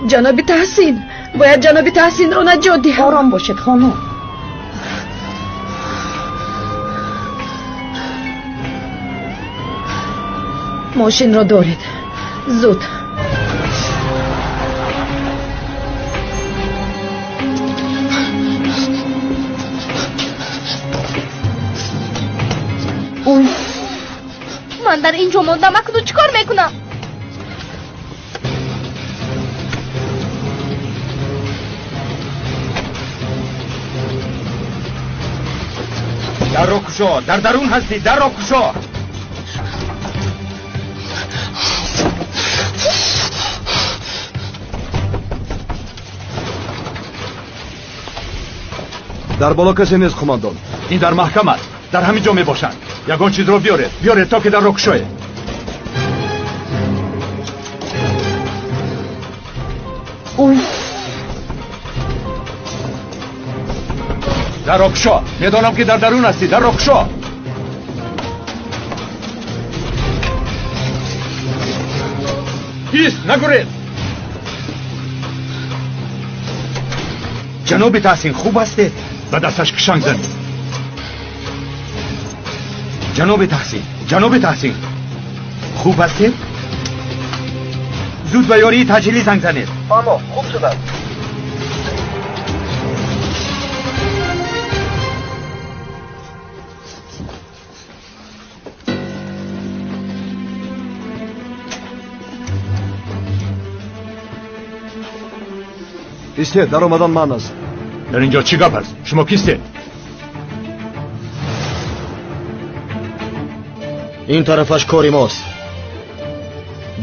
G: جناب تحسین، باید جناب تحسین را نجات دهم.
L: آرام باشید خانم.
G: ماشین را دارید زود.
A: اینقدر اینجا موندم اکنون چیکار میکنم؟
M: در رو کشا، در درون هستی، در رو کشا.
D: در بالا کسی نیست قماندان.
M: این در محکم است، در همین جا می باشند. یگان چیز رو بیارید تا که در رو کشاه. در رو کشا، میدانم که در درون هستی، در رو کشا. ایست، نگورید. جناب تحسین خوب هستی؟ به دستش کشنگ زنید. جناب تحسین خوب هستی؟ زود به یاری تجلی زنگ زنید.
F: اما خوب شده.
D: ایسته در آمدن من است.
M: در اینجا چی گپ است؟ شما کیسته؟
E: این طرفش کاری ماست.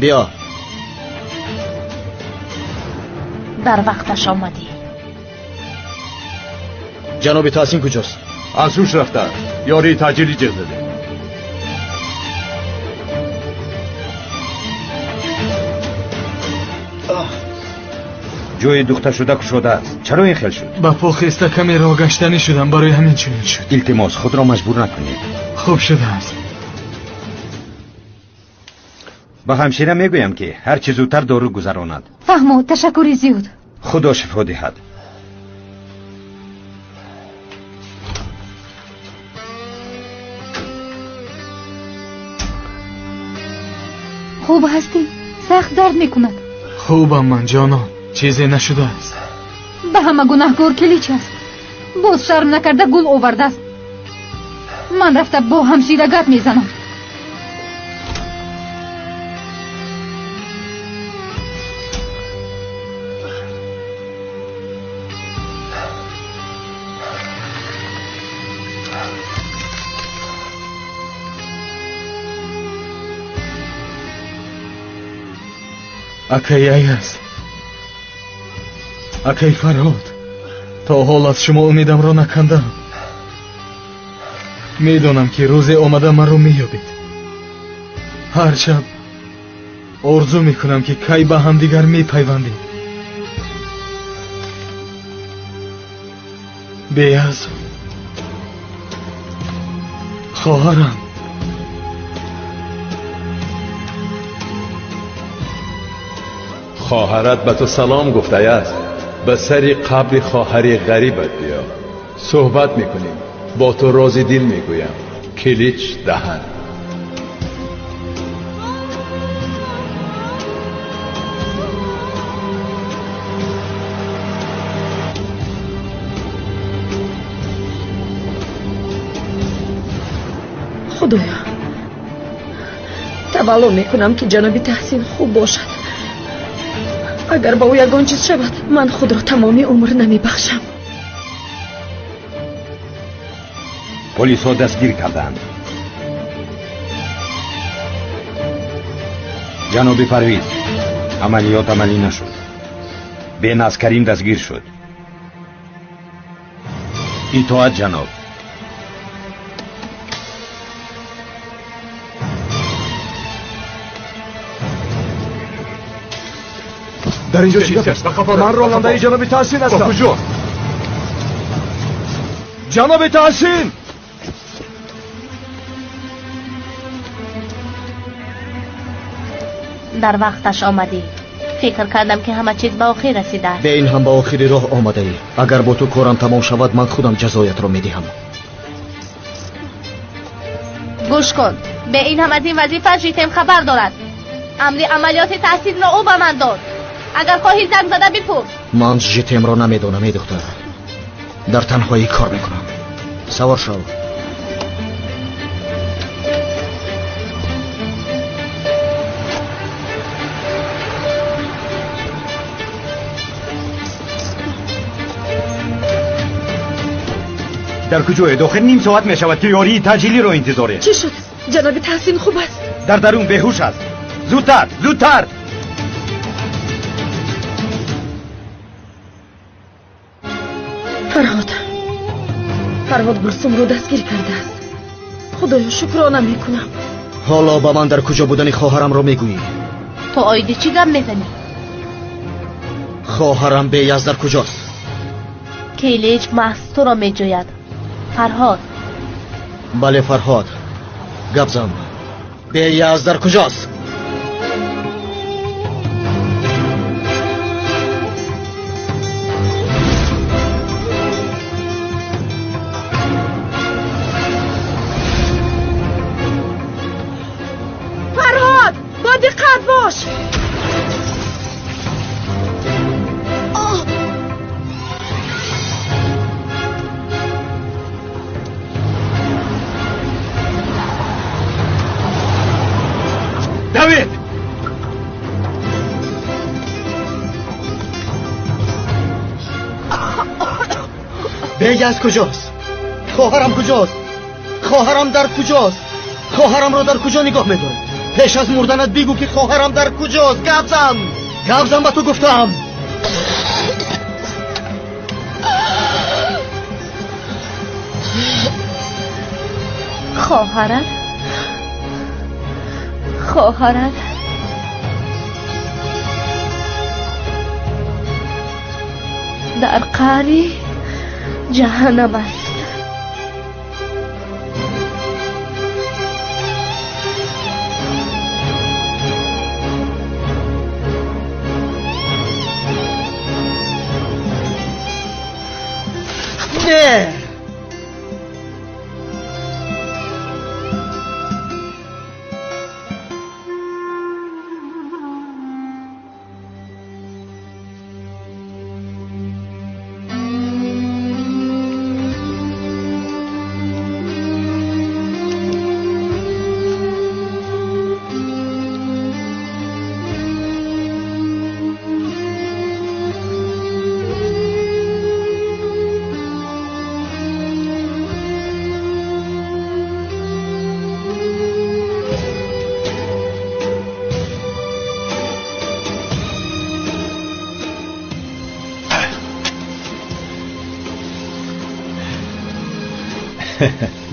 E: بیا.
A: در وقتش آمدی.
E: جناب تحسین کجاست؟
M: از روش رفته. یاری تجلی جغ زده.
H: جوی دختر شده شده است. چرا این خیل شد؟
I: با پا خسته کمی راه گشتنی شدم، برای همین چنین شد.
H: التماس خود را مجبور نکنید.
I: خوب شده است.
H: با همشیره میگویم که هر چه زودتر دارو گذراند.
B: فهمو، تشکری زیاد.
H: خدا شفا دهد.
B: خوب هستی؟ سخت درد میکند.
I: خوبم من جانان، چیزی نشده است.
B: به همه گناهگار کلیچ است. باز شرم نکرده گل آورده است. من رفته با همشیره گپ میزنم.
I: اکی ایاز، اکی فرهاد، تا حال از شما امیدم را نکندم. میدانم که روز آمده من رو مییابید. هر شب آرزو میکنم که کی به هم دیگر میپیوندیم. بیاز، خواهرم،
J: خواهرت به تو سلام گفته است. به سری قبر خواهری غریبت بیا. صحبت میکنیم، با تو راز دل میگویم. کلیچ دهن.
G: خدایا تولا میکنم که جناب تحسین خوب باشد. اگر با او یگان چیز شود من خود را تمامی عمر نمیبخشم.
H: پلیس ها دستگیر کردند. جناب پرویز، عملیات عملی نشد. بیناز کریم دستگیر شد. اطاعت جناب.
D: در اینجا چی است؟ من راننده جناب تحسین هستم.
M: کجا؟
D: جناب تحسین!
A: در وقتش آمدی. فکر کردم که همه چیز به آخر رسیده است.
E: به این هم به آخری راه آمده ای. اگر با تو کارم تمام شود من خودم جزایت را میدهم.
A: گوش کن، به این هم از این وظیفه جیتم خبر دارد. امر عملیات تحصیل را او به من داد. اگر خواهی زنگ زده بپرس.
E: من جیتم را نمیدونم ای دختر. در تنهایی کار میکنم. سوار شو.
M: در کجای داخل نیم ساعت می شود که یاری تجلیلی رو انتظاره.
G: چی شد؟ جناب تحسین خوب است؟
M: در درون بهوش است. زودتر زودتر.
G: فرهاد گلسوم رو دستگیر کرده است. خدایا شکرانه میکنم.
E: حالا با من در کجا بودن خواهرم رو میگویی؟
A: تو آیده چی گم میزنی؟
E: خواهرم بیاز در کجاست؟
A: کیلیج محض تو را میجوید. فرهاد.
E: بله فرهاد. گبزم. بیاز در کجاست؟
G: فرهاد با دقت باش.
M: دوید.
E: بیاز کجاست؟ خواهرم کجاست؟ خواهرم در کجاست؟ خواهرم رو در کجا نگاه می‌داری؟ پیش از مردنت بگو که خواهرم در کجاست. گبزم با تو گفتم.
A: خواهرت در قعری جهنم است.
E: نه.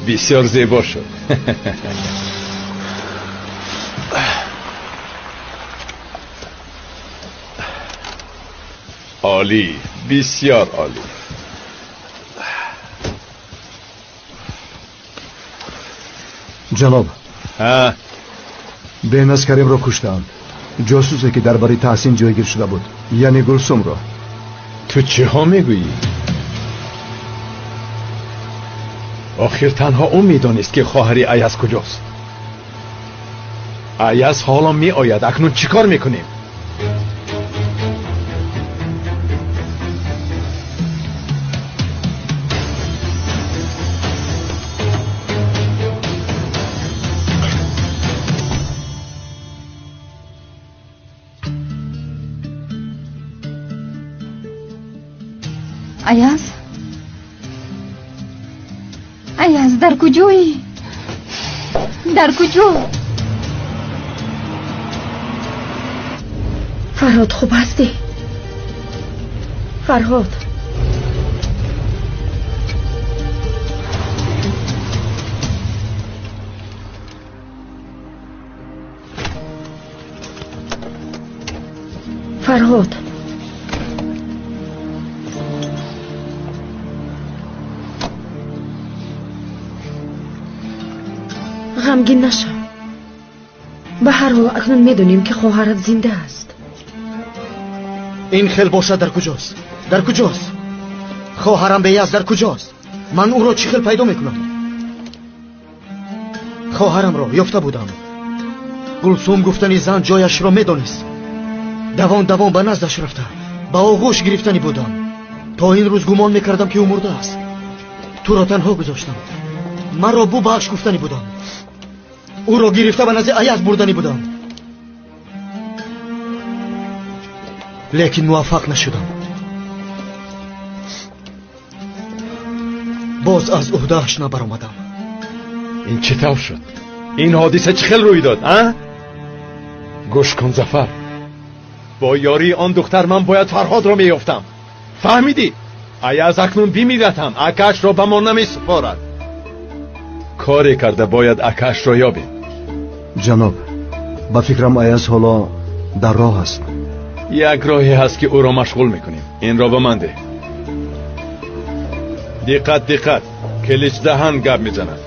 J: بسیار زیبا شد. عالی، بسیار عالی.
D: جناب بیناز کریم رو کشتند. جاسوسی که درباره تحسین جایگیر شده بود، یعنی گلسوم رو.
J: تو چه ها میگویی؟ آخر تنها اون میدانست که خواهری ایاز کجاست. ایاز حالا می آید. اکنون چیکار میکنیم؟
B: ایاز در کجایی؟ در کجا؟
G: فرهاد خوب هستی؟ فرهاد فرهاد غمگین نشو. به هر حال اکنون میدونیم که خواهرت زنده است.
E: این خیل باشد در کجاست؟ در کجاست؟ خواهرم بیاز در کجاست؟ من او را چی خیل پیدا میکنم؟ خواهرم را یافته بودم. گلسوم گفتنی زن جایش را میدانست. دوان به نزدش رفته با آغوش گرفتنی بودم. تا این روز گمان میکردم که او مرده است. تو را تنها گذاشتم. من را ببخش گفتنی بودم. او را گرفته به نزد ایاز بردنی بودم، لیکن موفق نشدم. باز از عهده‌اش نبرآمدم.
J: این چطور شد؟ این حادثه چه خیل روی داد؟ گوش کن ظفر، با یاری آن دختر من باید فرهاد را میافتم. فهمیدی؟ از اکنون بمیرتم اکش را به ما نمی سپارد. کاری کرده باید اکش را یابیم.
D: جناب، با فکرم ایاز حالا در راه است.
J: یک راهی هست که او را مشغول میکنیم. این را به من ده. دقت، کلیچ دهن گپ میزند.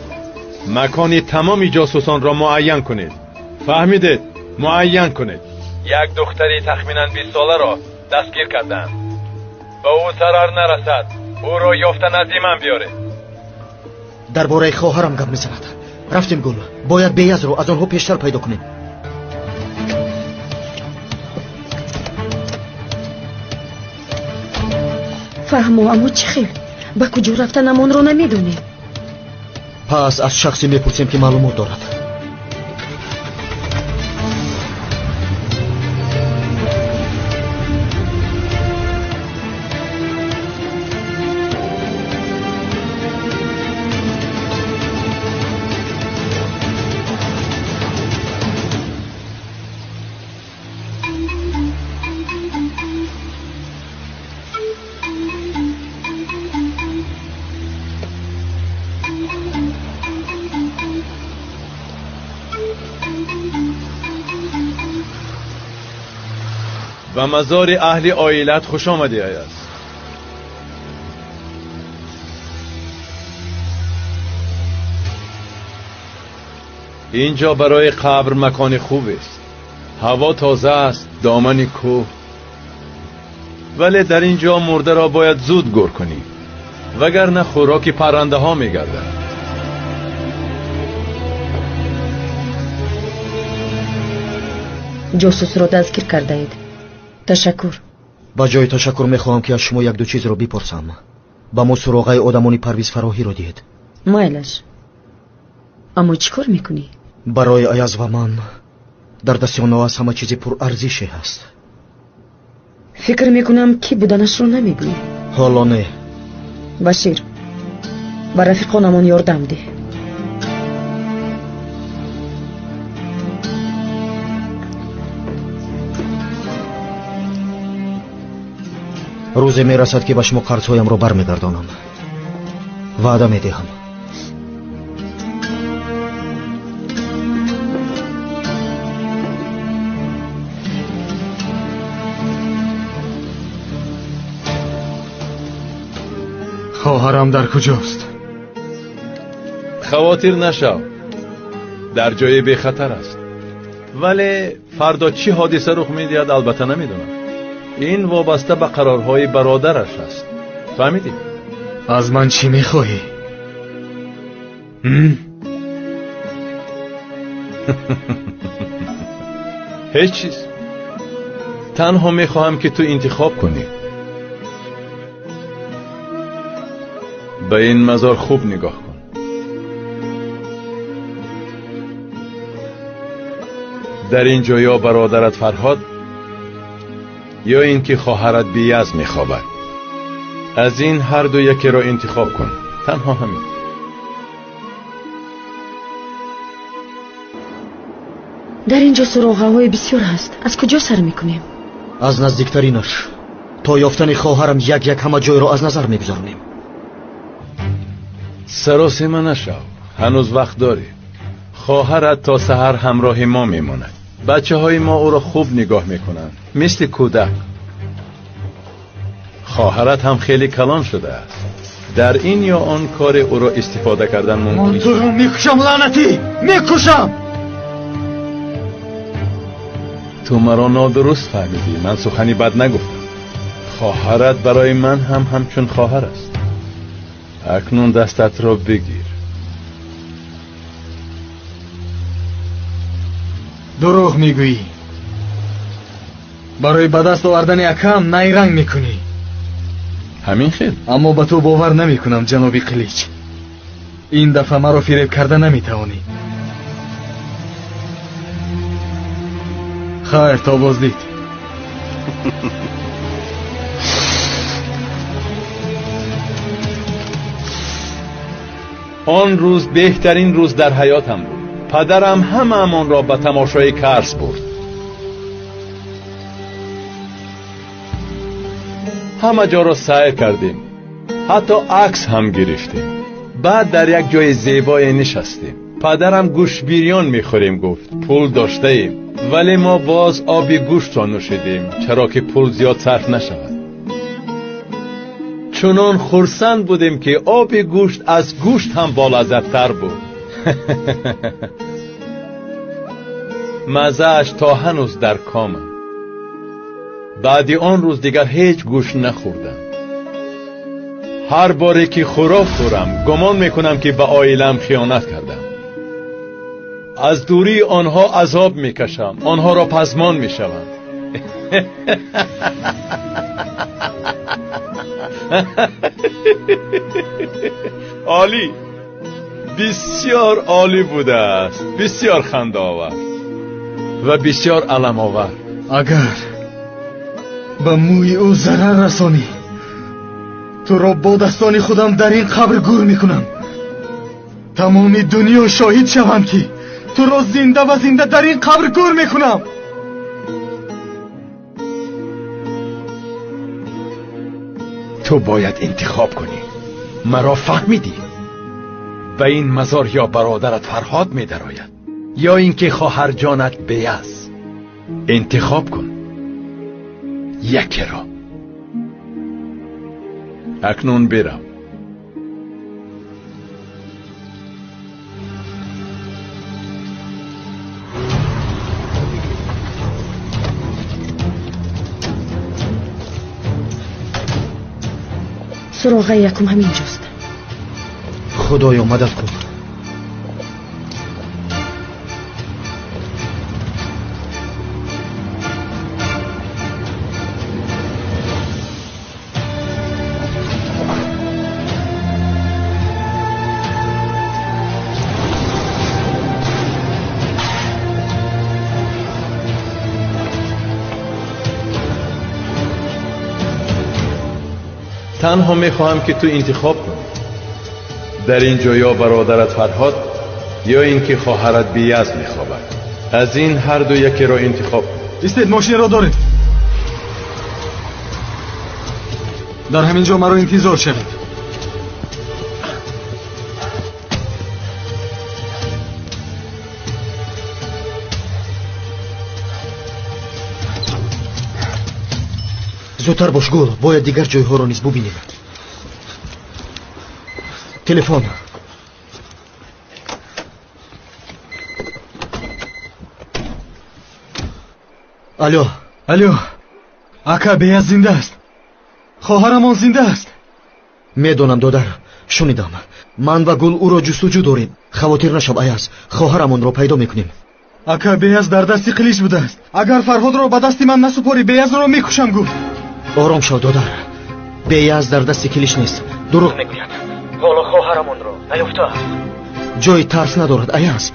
J: مکانی تمامی جاسوسان را معین کنید. فهمیدید؟ معین کنید. یک دختری تخمینا 20 ساله را دستگیر کردند. به او ضرر نرسد. او را یافته نزد من بیاره.
E: درباره خواهرم گپ میزند. رفتیم گل. باید بیاز رو از آنها پیشتر پیدا کنیم.
G: فهمو، اما چی خیلی؟ به کجا رفتن آن رو نمیدونیم.
E: پس از شخصی میپرسیم که معلومات دارد.
J: و مزار اهل عائلت خوش آمدی ایاز. اینجا برای قبر مکان خوب است. هوا تازه است، دامن کوه. ولی در اینجا مرده را باید زود گور کنی، وگرنه خوراک پرنده ها میگردد.
G: جاسوس را دستگیر کرده اید. تشکر.
E: با جای تشکر میخواهم که از شما یک دو چیز را بپرسم. با ما سراغه آدمانی پرویز فراهی را دید.
G: مایلش. اما چی کار میکنی؟
E: برای ایاز و من در دست آنها از همه چیزی پر ارزشی هست.
G: فکر میکنم کی بودنش رو نمیگویی.
E: حالا نه.
G: بشیر، با رفیقانمان یاردم ده.
E: روزی میرسد که به شما قرضهایم را برمیگردانم. وعده میدهم.
I: خواهرم در کجاست؟
J: خواطر نشو، در جای بی خطر است. ولی فردا چی حادثه رخ میدهد البته نمیدونم. این وابسته به قرارهای برادرش است. فهمیدی؟
I: از من چی میخواهی؟
J: هیچ چیز. تنها میخواهم که تو انتخاب کنی. به این مزار خوب نگاه کن. در این جا یا برادرت فرهاد یا اینکه خواهرت بیاز میخوابد. از این هر دو یکی را انتخاب کن. تنها همین.
G: در اینجا سراغه های بسیار هست. از کجا سر میکنیم؟
E: از نزدیکترینش. تا یافتن خواهرم یک یک همه جای را از نظر میگذاریم.
J: سراسیمه نشو، هنوز وقت داری. خواهرت تا سحر همراه ما میماند. بچه های ما او را خوب نگاه میکنند، مثل کودک. خواهرت هم خیلی کلان شده است. در این یا آن کار او را استفاده کردن ممکن است.
E: من تو را میکشم لعنتی، میکشم.
J: تو مرا نادرست فهمیدی. من سخنی بد نگفتم. خواهرت برای من هم همچون خواهر است. اکنون دستت را بگیر.
I: دروغ میگویی. برای به دست آوردن اکم نیرنگ میکنی.
J: همین خیل.
I: اما به تو باور نمیکنم جناب قلیچ. این دفعه مرا فریب کرده نمیتوانی. خیر، تا بازدید.
J: آن روز بهترین روز در حیاتم بود. پدرم همه‌مان را به تماشای کرس برد. همه جا را سیر کردیم، حتی عکس هم گرفتیم. بعد در یک جای زیبای نشستیم. پدرم گوشت بیریان میخوریم گفت. پول داشته ایم، ولی ما باز آبی گوشت را نوشیدیم چرا که پول زیاد صرف نشود. چنان خرسند بودیم که آب گوشت از گوشت هم بالذت‌تر بود. مزه‌اش تا هنوز در کامم. بعدی آن روز دیگر هیچ گوشت نخوردم. هر باری که خوراک خورم گمان میکنم که به عائله‌ام خیانت کردم. از دوری آنها عذاب میکشم، آنها را پزمان میشوم. عالی، بسیار عالی بوده است، بسیار خنده آور و بسیار علم آور.
I: اگر به موی او ضرر رسانی تو را با دستان خودم در این قبر گور میکنم. تمام دنیا شاهد شوند که تو را زنده و زنده در این قبر گور میکنم.
J: تو باید انتخاب کنی. مرا فهمیدی؟ و این مزار یا برادرت فرهاد می درآید یا اینکه خواهر جانت بیاز. انتخاب کن یکی را. اکنون برم.
G: سراغ یکم همینجاست.
E: خدایا مدد کن.
J: تنها میخواهم که تو انتخاب کنی. در این جا یا برادرت فرهاد یا اینکه خواهرت بیاز میخوابد. از این هر دو یکی را انتخاب کن.
I: استید، ماشین را دارید. در همین جا مرا انتظار شوید.
E: زودتر باش گل، باید دیگر جایها را نیز ببینیم. تلفن. الو.
I: الو، اکا بیاز زنده است. خواهرمان زنده است.
E: میدونم دادر، شنیدم. من و گل او را جستجو داریم. خواطر نشو ایاز، خواهرمان را پیدا میکنیم.
I: اکا بیاز در دستی قلیش بوده است. اگر فرهاد را به دستی من نسپاری بیاز را میکشم گفت.
E: آرام شو دادر، بیاز در دست کلیش نیست. دروغ میگوید. حالا خواهرمان را نیافته است. جای ترس ندارد ایاز.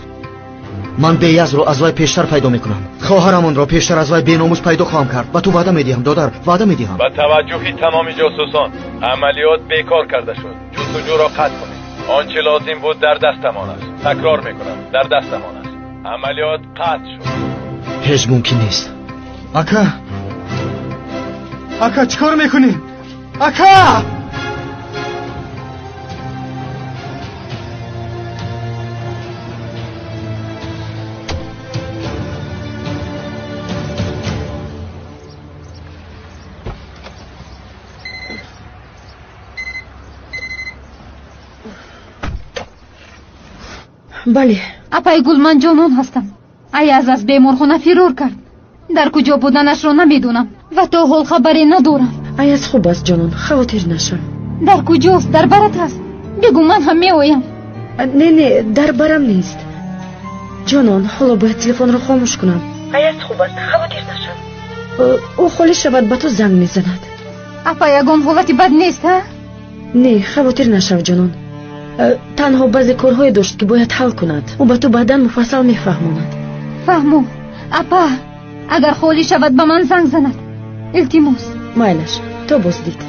E: من بیاز را از وی پیشتر پیدا میکنم. خواهرمان را پیشتر از وی بیناموس پیدا خواهم کرد. و تو وعده میدهم دادر، وعده میدهم.
J: با توجه تمام جاسوسان، عملیات بیکار کرده شد. جستجو را قطع کنید. آنچه لازم بود در دستمان است. تکرار میکنم، در دستمان است. عملیات قطع شد.
E: هیچ ممکن نیست.
I: اکا چیکار میکنی؟ اکا!
G: بله.
B: اپای گل، من جانون هستم. ایاز از بیمارخانه فرار کرد. در کجا بودنش را نمیدونم و تا حال خبری ندارم.
G: ایاز خوب است جانون، خواطر نشو.
B: در کجاست؟ در برات هست. بگو من هم میآیم.
G: نه در برم نیست جانون. حالا باید تلفن را خاموش کنم. ایاز خوب است، خواطر نشو. او خالی شود به تو زنگ میزند.
B: اپا یگان حالتی بد نیست ها؟
G: نه خواطر نشو جانون. تنها بعضی کارهای داشت که باید حل کند. او به تو بعدا مفصل میفهماند.
B: فهمو. اپا اگر خالی شود به من زنگ زند. التماس.
G: مایلش تو بازدید.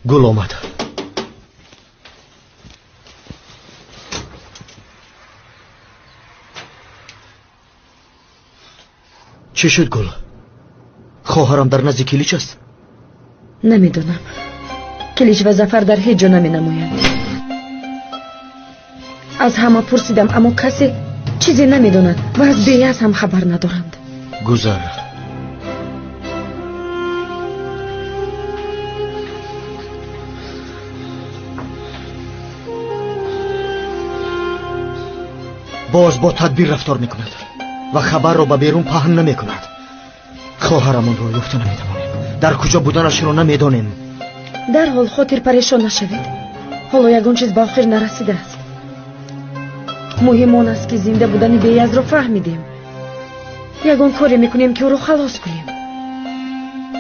E: گل آمد. چی شد گل؟ خواهرم در نزد کلیچ است؟
G: نمیدونم. کلیچ و زفر در هیچ جا نمی نمایند. از همه پرسیدم اما کسی چیزی نمیدوند و از بیاز هم خبر ندارند.
E: گذر. باز با تدبیر رفتار میکند و خبر را به بیرون پهن نمیکند. خواهرمان را یافته نمیتوانیم. در کجا بودنش را نمیدانیم.
G: در حال خاطر پریشان نشوید. حالا یگان چیز به آخر نرسیده است. مهم آن است که زنده بودن بیاز را فهمیدیم. یگان کاری میکنیم که او را خلاص کنیم.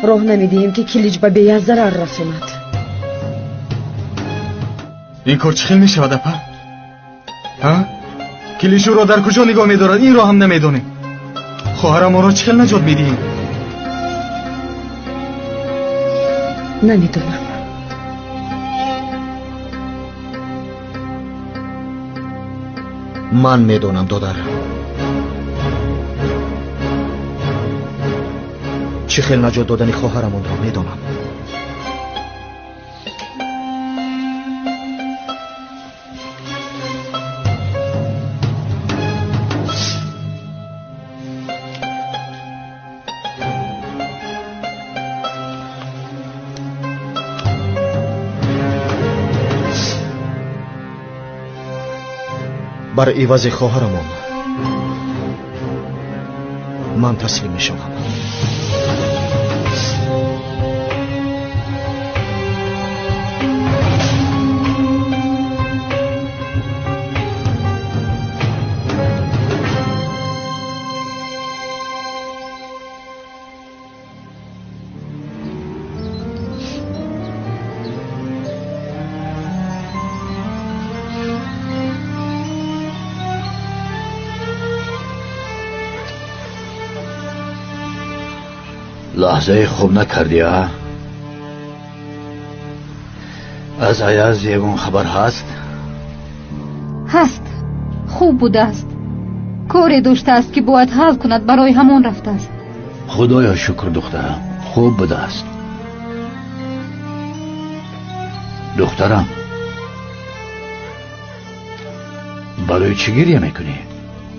G: راه نمیدهیم که کلیج به بیاز ضرر رساند.
I: این کار چه خیلی میشود اپا؟ ها؟ کلیج او را در کجا نگاه میدارد؟ این را هم نمیدانیم. خواهرم ما را چه خیلی نجات میدهیم؟
G: نمیدونم.
E: من میدونم دادر. چه خیلی نجات دادن خواهرمون را میدونم. بر عوض خواهرمان من تسلیم میشوم.
K: لحظه خوب نکردی ها؟ از عیاز یگون خبر هست؟
B: هست. خوب بوده است. کاری داشته است که باید حل کند برای همان رفته است.
K: خدایا شکر دخترم. خوب بوده است. دخترم برای چی گریه میکنی؟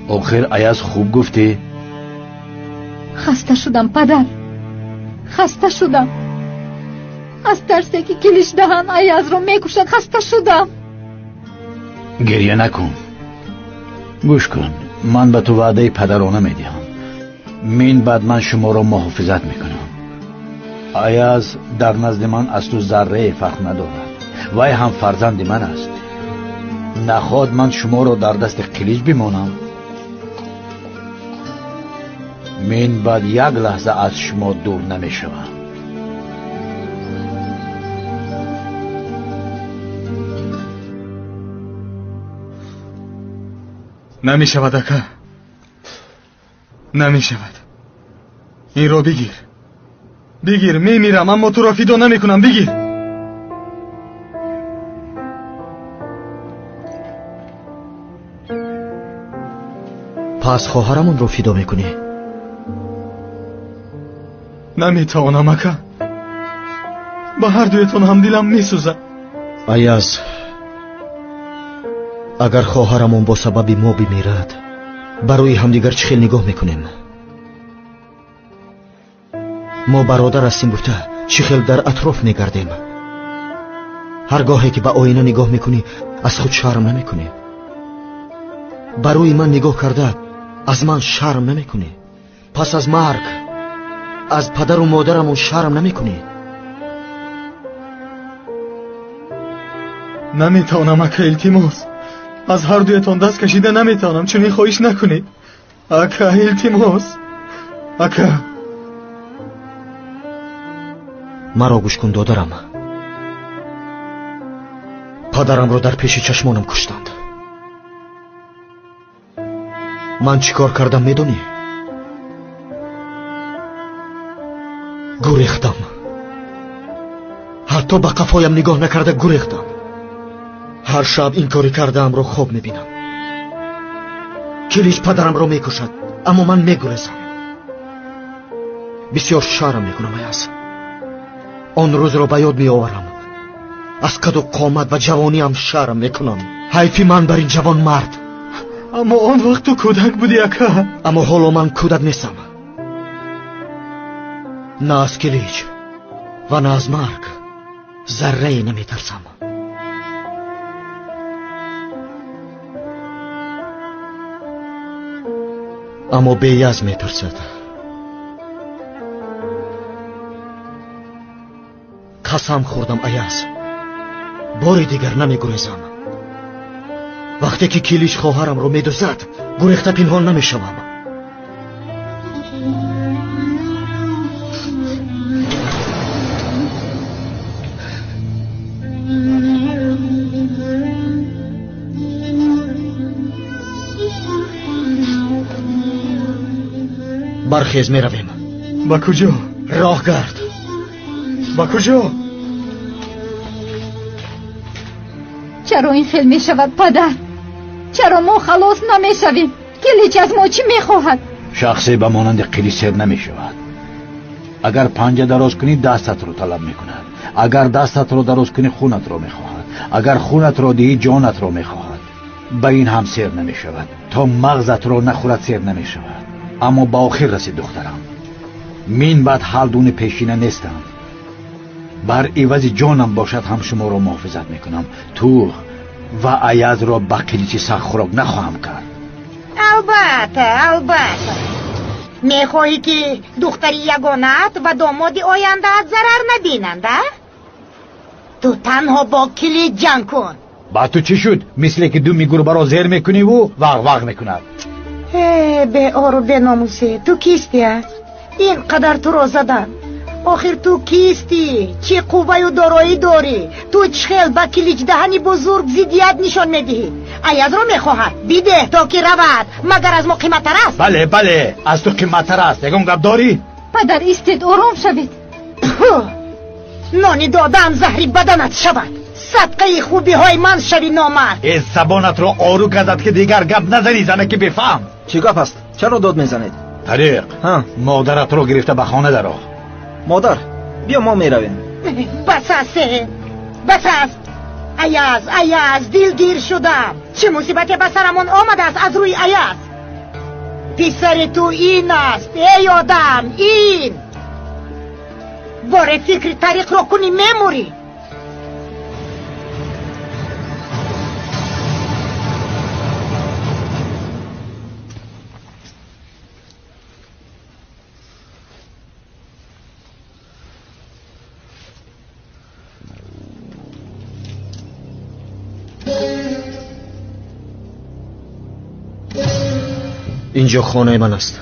K: آخر عیاز خوب گفتی؟
B: خسته شدم پدر. خسته شدم. از ترسی که کلیش دهن عیاز را میکشد خسته شدم.
K: گریه نکن. گوش کن. من به تو وعده پدرانه میدهم. من بعد من شما را محافظت میکنم. عیاز در نزد من از تو ذره فرق ندارد. وی هم فرزند من است. نخواد من شما را در دست کلیج بمانم. من بعد یک لحظه از شما دور نمیشوم.
I: نمیشود اکا. نمیشود. این را بگیر. بگیر. میمیرم اما تو را فدا نمیکنم. بگیر.
E: پس خواهرمون رو فدا میکنی؟
I: نمیتوانم اکا. با هر دویتون هم دلم میسوزد.
E: عیاز اگر خواهرمون با سبب ما بمیرد برای همدیگر چه خیلی نگاه میکنیم؟ ما برادر هستیم گفته چه خیلی در اطراف میگردیم. هرگاهی که به آینه نگاه میکنی از خود شرم نمیکنی. برای من نگاه کرده از من شرم نمیکنی. پس از مرگ از پدر و مادرمون شرم نمیکنی.
I: نمیتونم اکا. التماس از هر دویتون دست کشیده نمیتونم. چون این خواهش نکنید اکا. التماس اکا.
E: مرا گوش کن دادرم. پدرم رو در پیش چشمانم کشتند. من چیکار کردم میدونی؟ گریختم. ҳатто ба қафоям нигоҳ накарда гурехтам. ҳар шаб ин кори кардаамро хоб мебинам. килич падарамро мекушад, аммо ман мегурезам. бисёр шарм мекунам аяз. он рӯзро ба ёд меоварам. аз қаду қомат ва ҷавониам шарм мекунам. ҳайфи ман бар ин ҷавон мард.
I: аммо он вақт ту кӯдак будӣ ака.
E: аммо ҳоло ман кӯдак нестам. на аз килич ва на аз марг заррае наметарсам. аммо беяз метарсад. қасам хӯрдам аяз, бори дигар намегурезам. вақте ки килич хоҳарамро медӯзад, гурехта пинҳон намешавам. бархез, меравем.
I: ба куҷо?
E: роҳ гард.
I: ба куҷо?
B: чаро ин хел мешавад падар? чаро мо халос намешавем? килич аз мо чӣ мехоҳад?
K: шахсе ба монанди қилич сер намешавад. агар панҷа дароз кунӣ, дастатро талаб мекунад. агар дастатро дароз кунӣ, хунатро мехоҳад. агар хунатро диҳӣ, ҷонатро мехоҳад. ба ин ҳам сер намешавад. то мағзатро нахӯрад, сер намешавад. аммо ба охир расид духтарам. мин баъд ҳалдуни пешина нестам. бар ивази ҷонам бошад ҳам шуморо муҳофизат мекунам. ту ва аязро ба қиличи саххӯрок нахоҳам кард.
L: албатта, албатта. мехоҳӣ ки духтари ягонаат ва домоди ояндаат зарар набинанд, а? ту танҳо бо килич ҷанг кун.
K: ба ту чӣ шуд? мисле ки думи гурбаро зер мекуниву вағ-вағ мекунад.
L: беору беномусе, ту кисти, а? ин қадар туро задан. охир ту кисти? чӣ қувваю дороӣ дорӣ? ту чхел ба килич даҳани бузург зиддият нишон медиҳӣ. аязро мехоҳад, бидеҳ то ки равад. магар аз мо қиматтар аст?
K: бале, бале, аз ту қиматтар аст. ягон гап дорӣ?
B: падар, истед, ором шавед.
L: нони додам заҳри баданат шавад. садқаи хубиҳои ман шави номард.
K: забонатро ору газад ки дигар гап назанӣ, зана ки бефаҳм.
F: чӣ гап аст? чаро дод мезанед?
K: тариқ, модаратро гирифта ба хона даро.
F: модар, биё мо меравем.
L: бас аст, бас аст. аяз, аяз, дилгир шудам. чӣ мусибате ба сарамон омадааст аз рӯи аяз? писари ту ин аст, эй одам, ин. боре фикри тариқро кунӣ, мемурӣ.
E: اینجا خانه من است.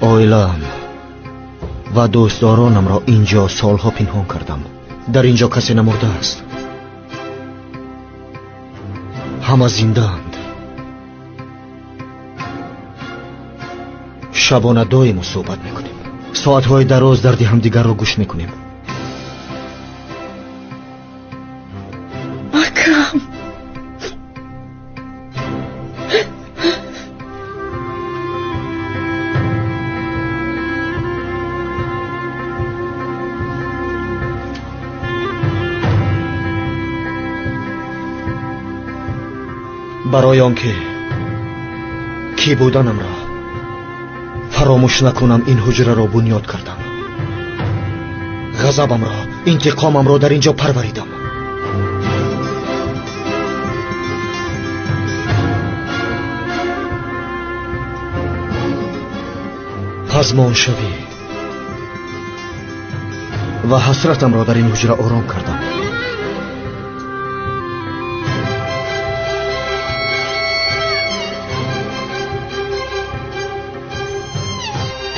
E: oilam و دوستدارانم را اینجا سالها پنهان کردم. در اینجا کسی نمرده است. همه زنده‌اند. شبانه دائم صحبت میکنیم. ساعتهای دراز درد همدیگر را گوش میکنیم.
G: اکرم،
E: برای آنکه کی بودنم را فراموش نکنم این حجره را بنیاد کردم. غضبم را، انتقامم را در اینجا پروریدم. پزمان شوی و حسرتم را در این حجره آرام کردم.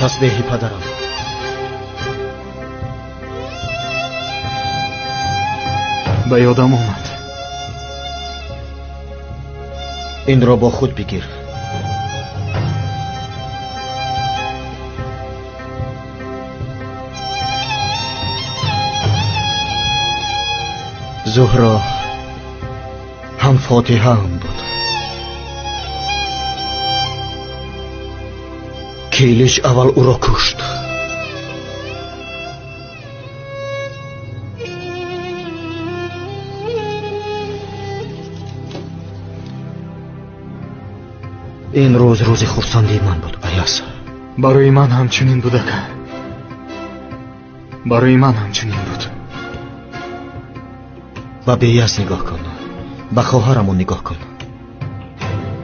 E: تسبیح پدرم،
I: به یادم آمد.
E: این را با خود بگیر. زهرا هم فاتحه هم بود. کیلیش اول او را کشت. این روز خورسندی من بود ایاز.
I: برای من همچنین بود اکا. برای من همچنین بود.
E: با بیاز نگاه کن. با خواهرمون نگاه کن.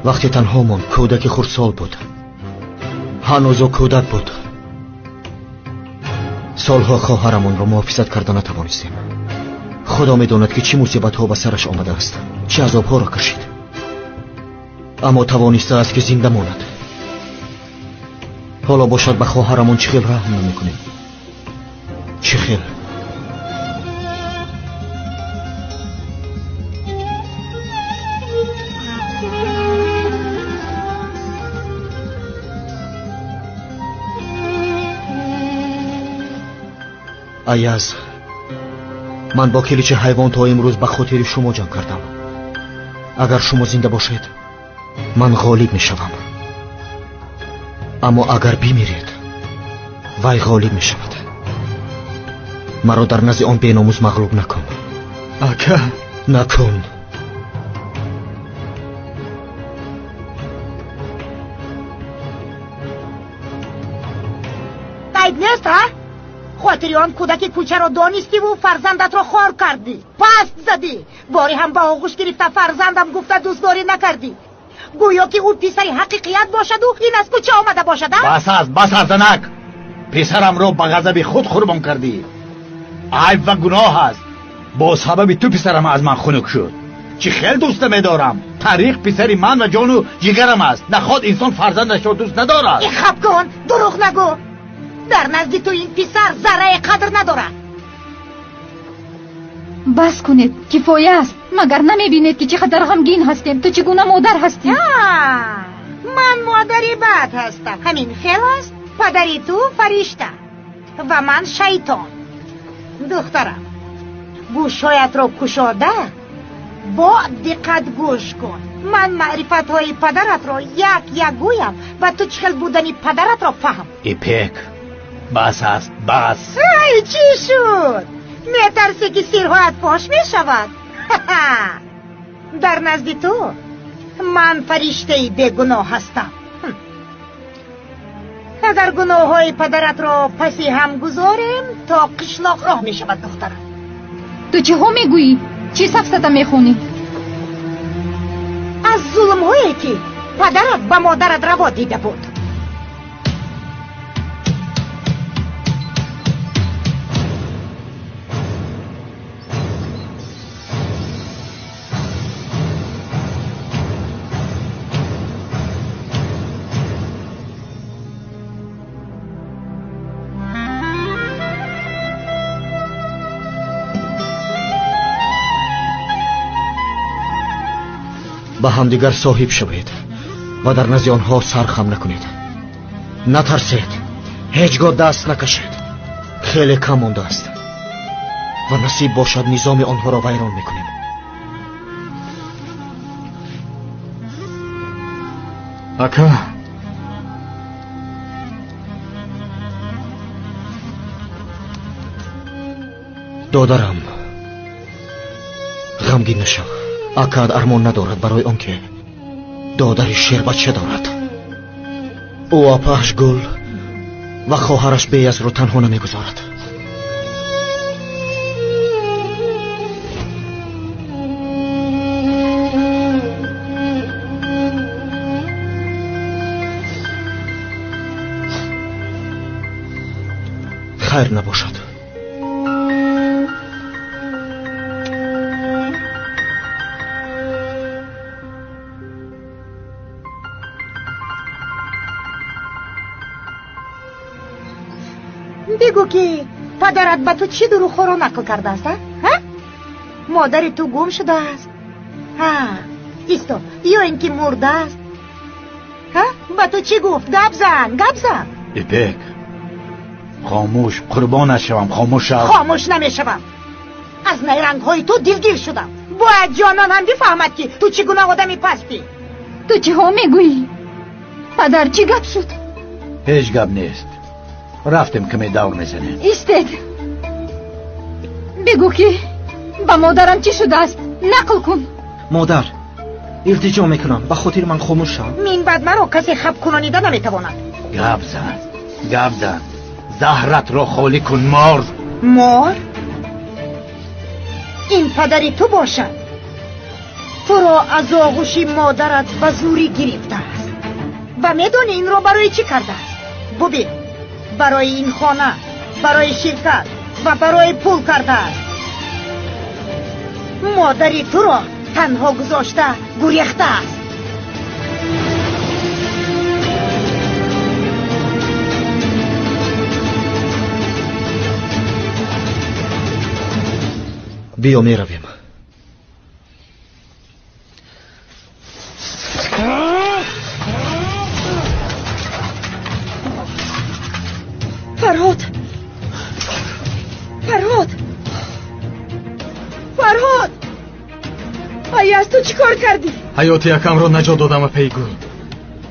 E: وقتی تنهامون کودک خردسال بود. هنوز او کودک بود. سالها خواهرمون رو محافظت کردن نتوانستیم. خدا میداند که چه مصیبت ها به سرش آمده است، چه عذاب ها را کشید، اما توانسته است که زنده ماند. حالا باشد به خواهرمون چه خیل رحم نمیکنیم. چه خیل. ایاز، من با کلیچ حیوان تا امروز به خاطر شما جنگ کردم. اگر شما زنده باشید من غالب می شوم، اما اگر بمیرید وی غالب می شود. مرا در نزد آن بیناموز مغلوب نکن.
I: اکا
E: نکن.
L: قید نیست ها؟ خاطری آن کودک کوچه را دانستی و فرزندت را خوار کردی، پست زدی، باری هم با آغوش گرفته فرزندم گفته دوست داری نکردی. گویا که او پسری حقیقیت باشد و این از کجا آمده باشد.
K: بس از زنک. پسرم را به غضب خود قربان کردی. عیب و گناه است. با سبب تو پسرم از من خنک شد. چه خیلی دوست می‌دارم. طریق پسری من و جان و جگرم است. نخواد انسان فرزندش را دوست ندارد.
L: خب کن، دروغ نگو. در نزد تو این پسر ذره قدر ندارد.
B: بس کنید، کفایه است. مگر نمیبینید که چقدر غمگین هستیم؟ تو چگونه مادر هستی؟
L: من مادری بد هستم. همین خیل است. پدری تو فرشته و من شیطان. دخترم، گوشهایت را کشاده با دقت گوش کن. من معرفت های پدرت را یک گویم و تو چخل بودنی پدرت را فهم.
K: ایپک، بس است، بس.
L: چی شد؟ میترسی که سیرهایت فاش می شود؟ در نزد تو من فرشته بیگناه هستم. اگر گناه های پدرت را پسی هم گذاریم تا قشلاق راه می شود. دخترم،
B: تو چه ها میگویی؟ چی سفسطه میخونی؟
L: از ظلم هایی که پدرت به مادرت روا دیده بود.
E: با همدیگر صاحب شوید و در نزد آنها سرخم نکنید. نترسید، هیچگاه دست نکشید. خیلی کم مانده است و نصیب باشد نظام آنها را ویران میکنیم.
I: اکا،
E: دادرم، غمگین نشو. اکاد ارمان ندارد برای آنکه دادری شیر بچه دارد. او آپهش گل و خواهرش بیاز رو تنها نمیگذارد. خیر نباشد.
L: بگو که پدرت به تو چی دروغ و نقل کرده است؟ مادر تو گم شده است؟ ایستو، یا اینکه مرده است؟ به تو چی گفت؟ گپ زن.
K: ایپک، خاموش، قربانش شوم. خاموش شو.
L: خاموش نمیشوم. از نیرنگ های تو دلگیر شدم. باید جانان هم بفهمد که تو چگونه آدمی پستی.
B: تو چی ها میگویی؟ پدر چی گپ شد؟
K: هیچ گپ نیست. رفتیم کمی دور میزنیم.
B: ایستید. بگو که با مادرم چی شده است؟ نقل کن.
F: مادر التجا میکنم به خاطر من خاموش شو.
L: من بعد مرا کسی خب کنانیده نمیتواند.
K: گپ زن. زهرت رو خالی کن مار.
L: مار؟ این پدری تو باشد. تو را از آغوش مادرت به زوری گرفته است و میدونی این رو برای چی کرده است؟ ببین، برای این خانه، برای شرکت و برای پول کرده است. مادری تو را تنها گذاشته گریخته است.
F: بیا می رویم.
L: فرهاد آیا از تو چی کار کردی؟
I: حیات یکم رو نجات دادم پیگو.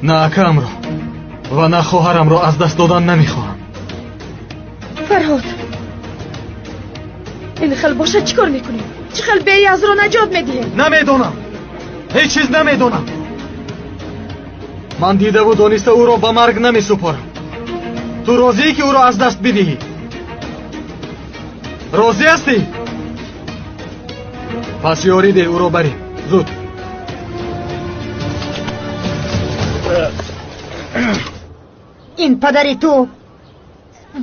I: نه اکم رو و نه خواهرم رو از دست دادن نمیخواهم.
G: فرهاد این خل باشه چی کار میکنی؟ چی خل بیایی از رو نجات میدی؟
I: نمیدونم، هیچ چیز نمیدونم. من دیده و دانسته او را به مرگ نمیسپارم. تو راضی که او را از دست بدهی؟ راضی هستی؟ پس یاری ده او را بریم زود.
L: این پدری تو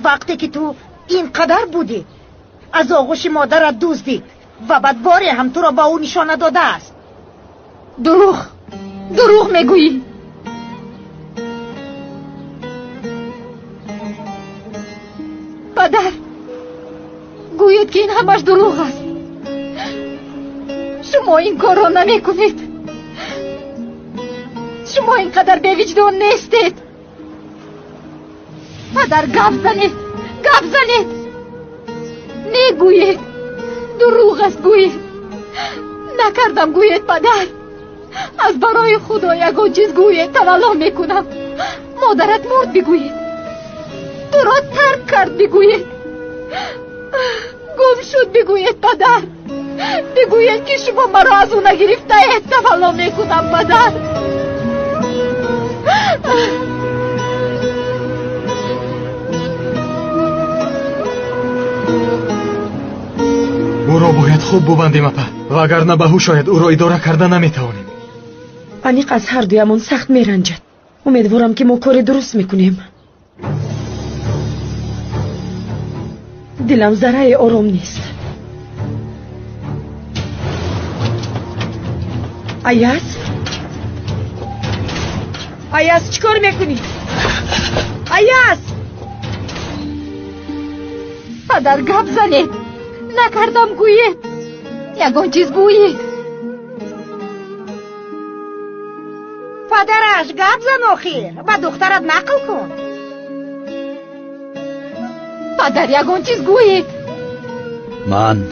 L: وقتی که تو اینقدر بودی از آغوش مادرت دزدید و بعد باری هم تو را با او نشانه داده است.
B: دروغ میگویی. پدر گوید که این همش دروغ است. شما این کار را نمی کنید. شما اینقدر به وجدان نیستید. پدر گپ زنید. نگویید دروغ است. گویید نکردم. گویید پدر از برای خدا یگان چیز گویید. تولا میکنم. مادرت مرد بگویید. تو را ترک کرد بگویید. گم شد بگویید پدر. بگویید که شما مرا از او نگرفته اید. تولا میکنم پدر.
I: او را باید خوب ببندیم اپا و اگر نه به هوش شاید او را اداره کرده نمیتوانیم.
G: انیق از هر دویمون سخت میرنجد. امیدوارم که ما کار درست میکنیم. دلم ذره آرام نیست. ایاز چیکار میکنی؟ ایاز
B: پدر گپ زنید. نکردم گویید. یگان چیز گویید.
L: پدرش گپ زن آخیر و دخترت نقل کن.
B: پدر یگان چیز گویید.
K: من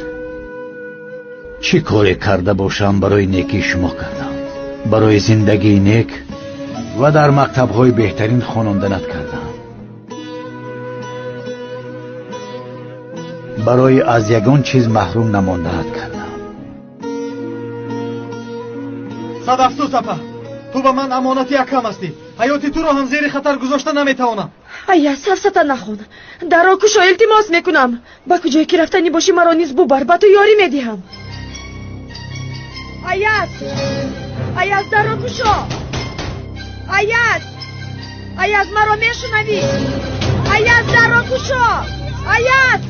K: چی کاری کرده باشم برای نیکی شما کردم. برای زندگی نیک و در مکتب‌های بهترین خواندنت کردم. برای از یگان چیز محروم نماندنت کردم.
I: صد افسوس اپا، تو به من امانت یکم هستی. حیات تو را هم زیر خطر گذاشته نمیتوانم.
G: ایاز سفسطه نخون. در را کشا التماس میکنم. با کجایی که رفتنی باشی مرا نیز ببر. با تو یاری میدیم. ایاز در را کشا. ایاز مرا میشنوی؟ ایاز در را کشا. ایاز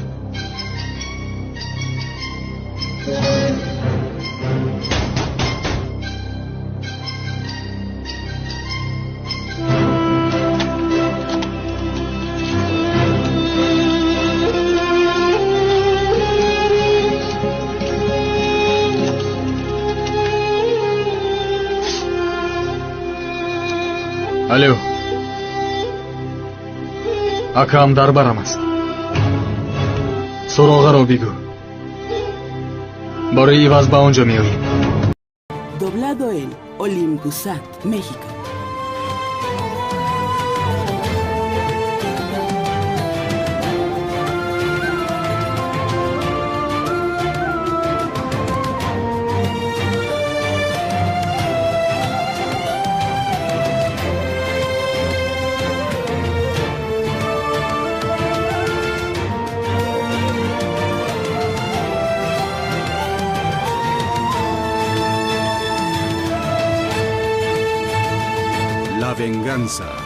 I: الو акам дар барам аст. суроға ро бигӯ. барои иваз ба он ҷо меоем.
N: Doblado en Olimdusat, México.
O: La venganza.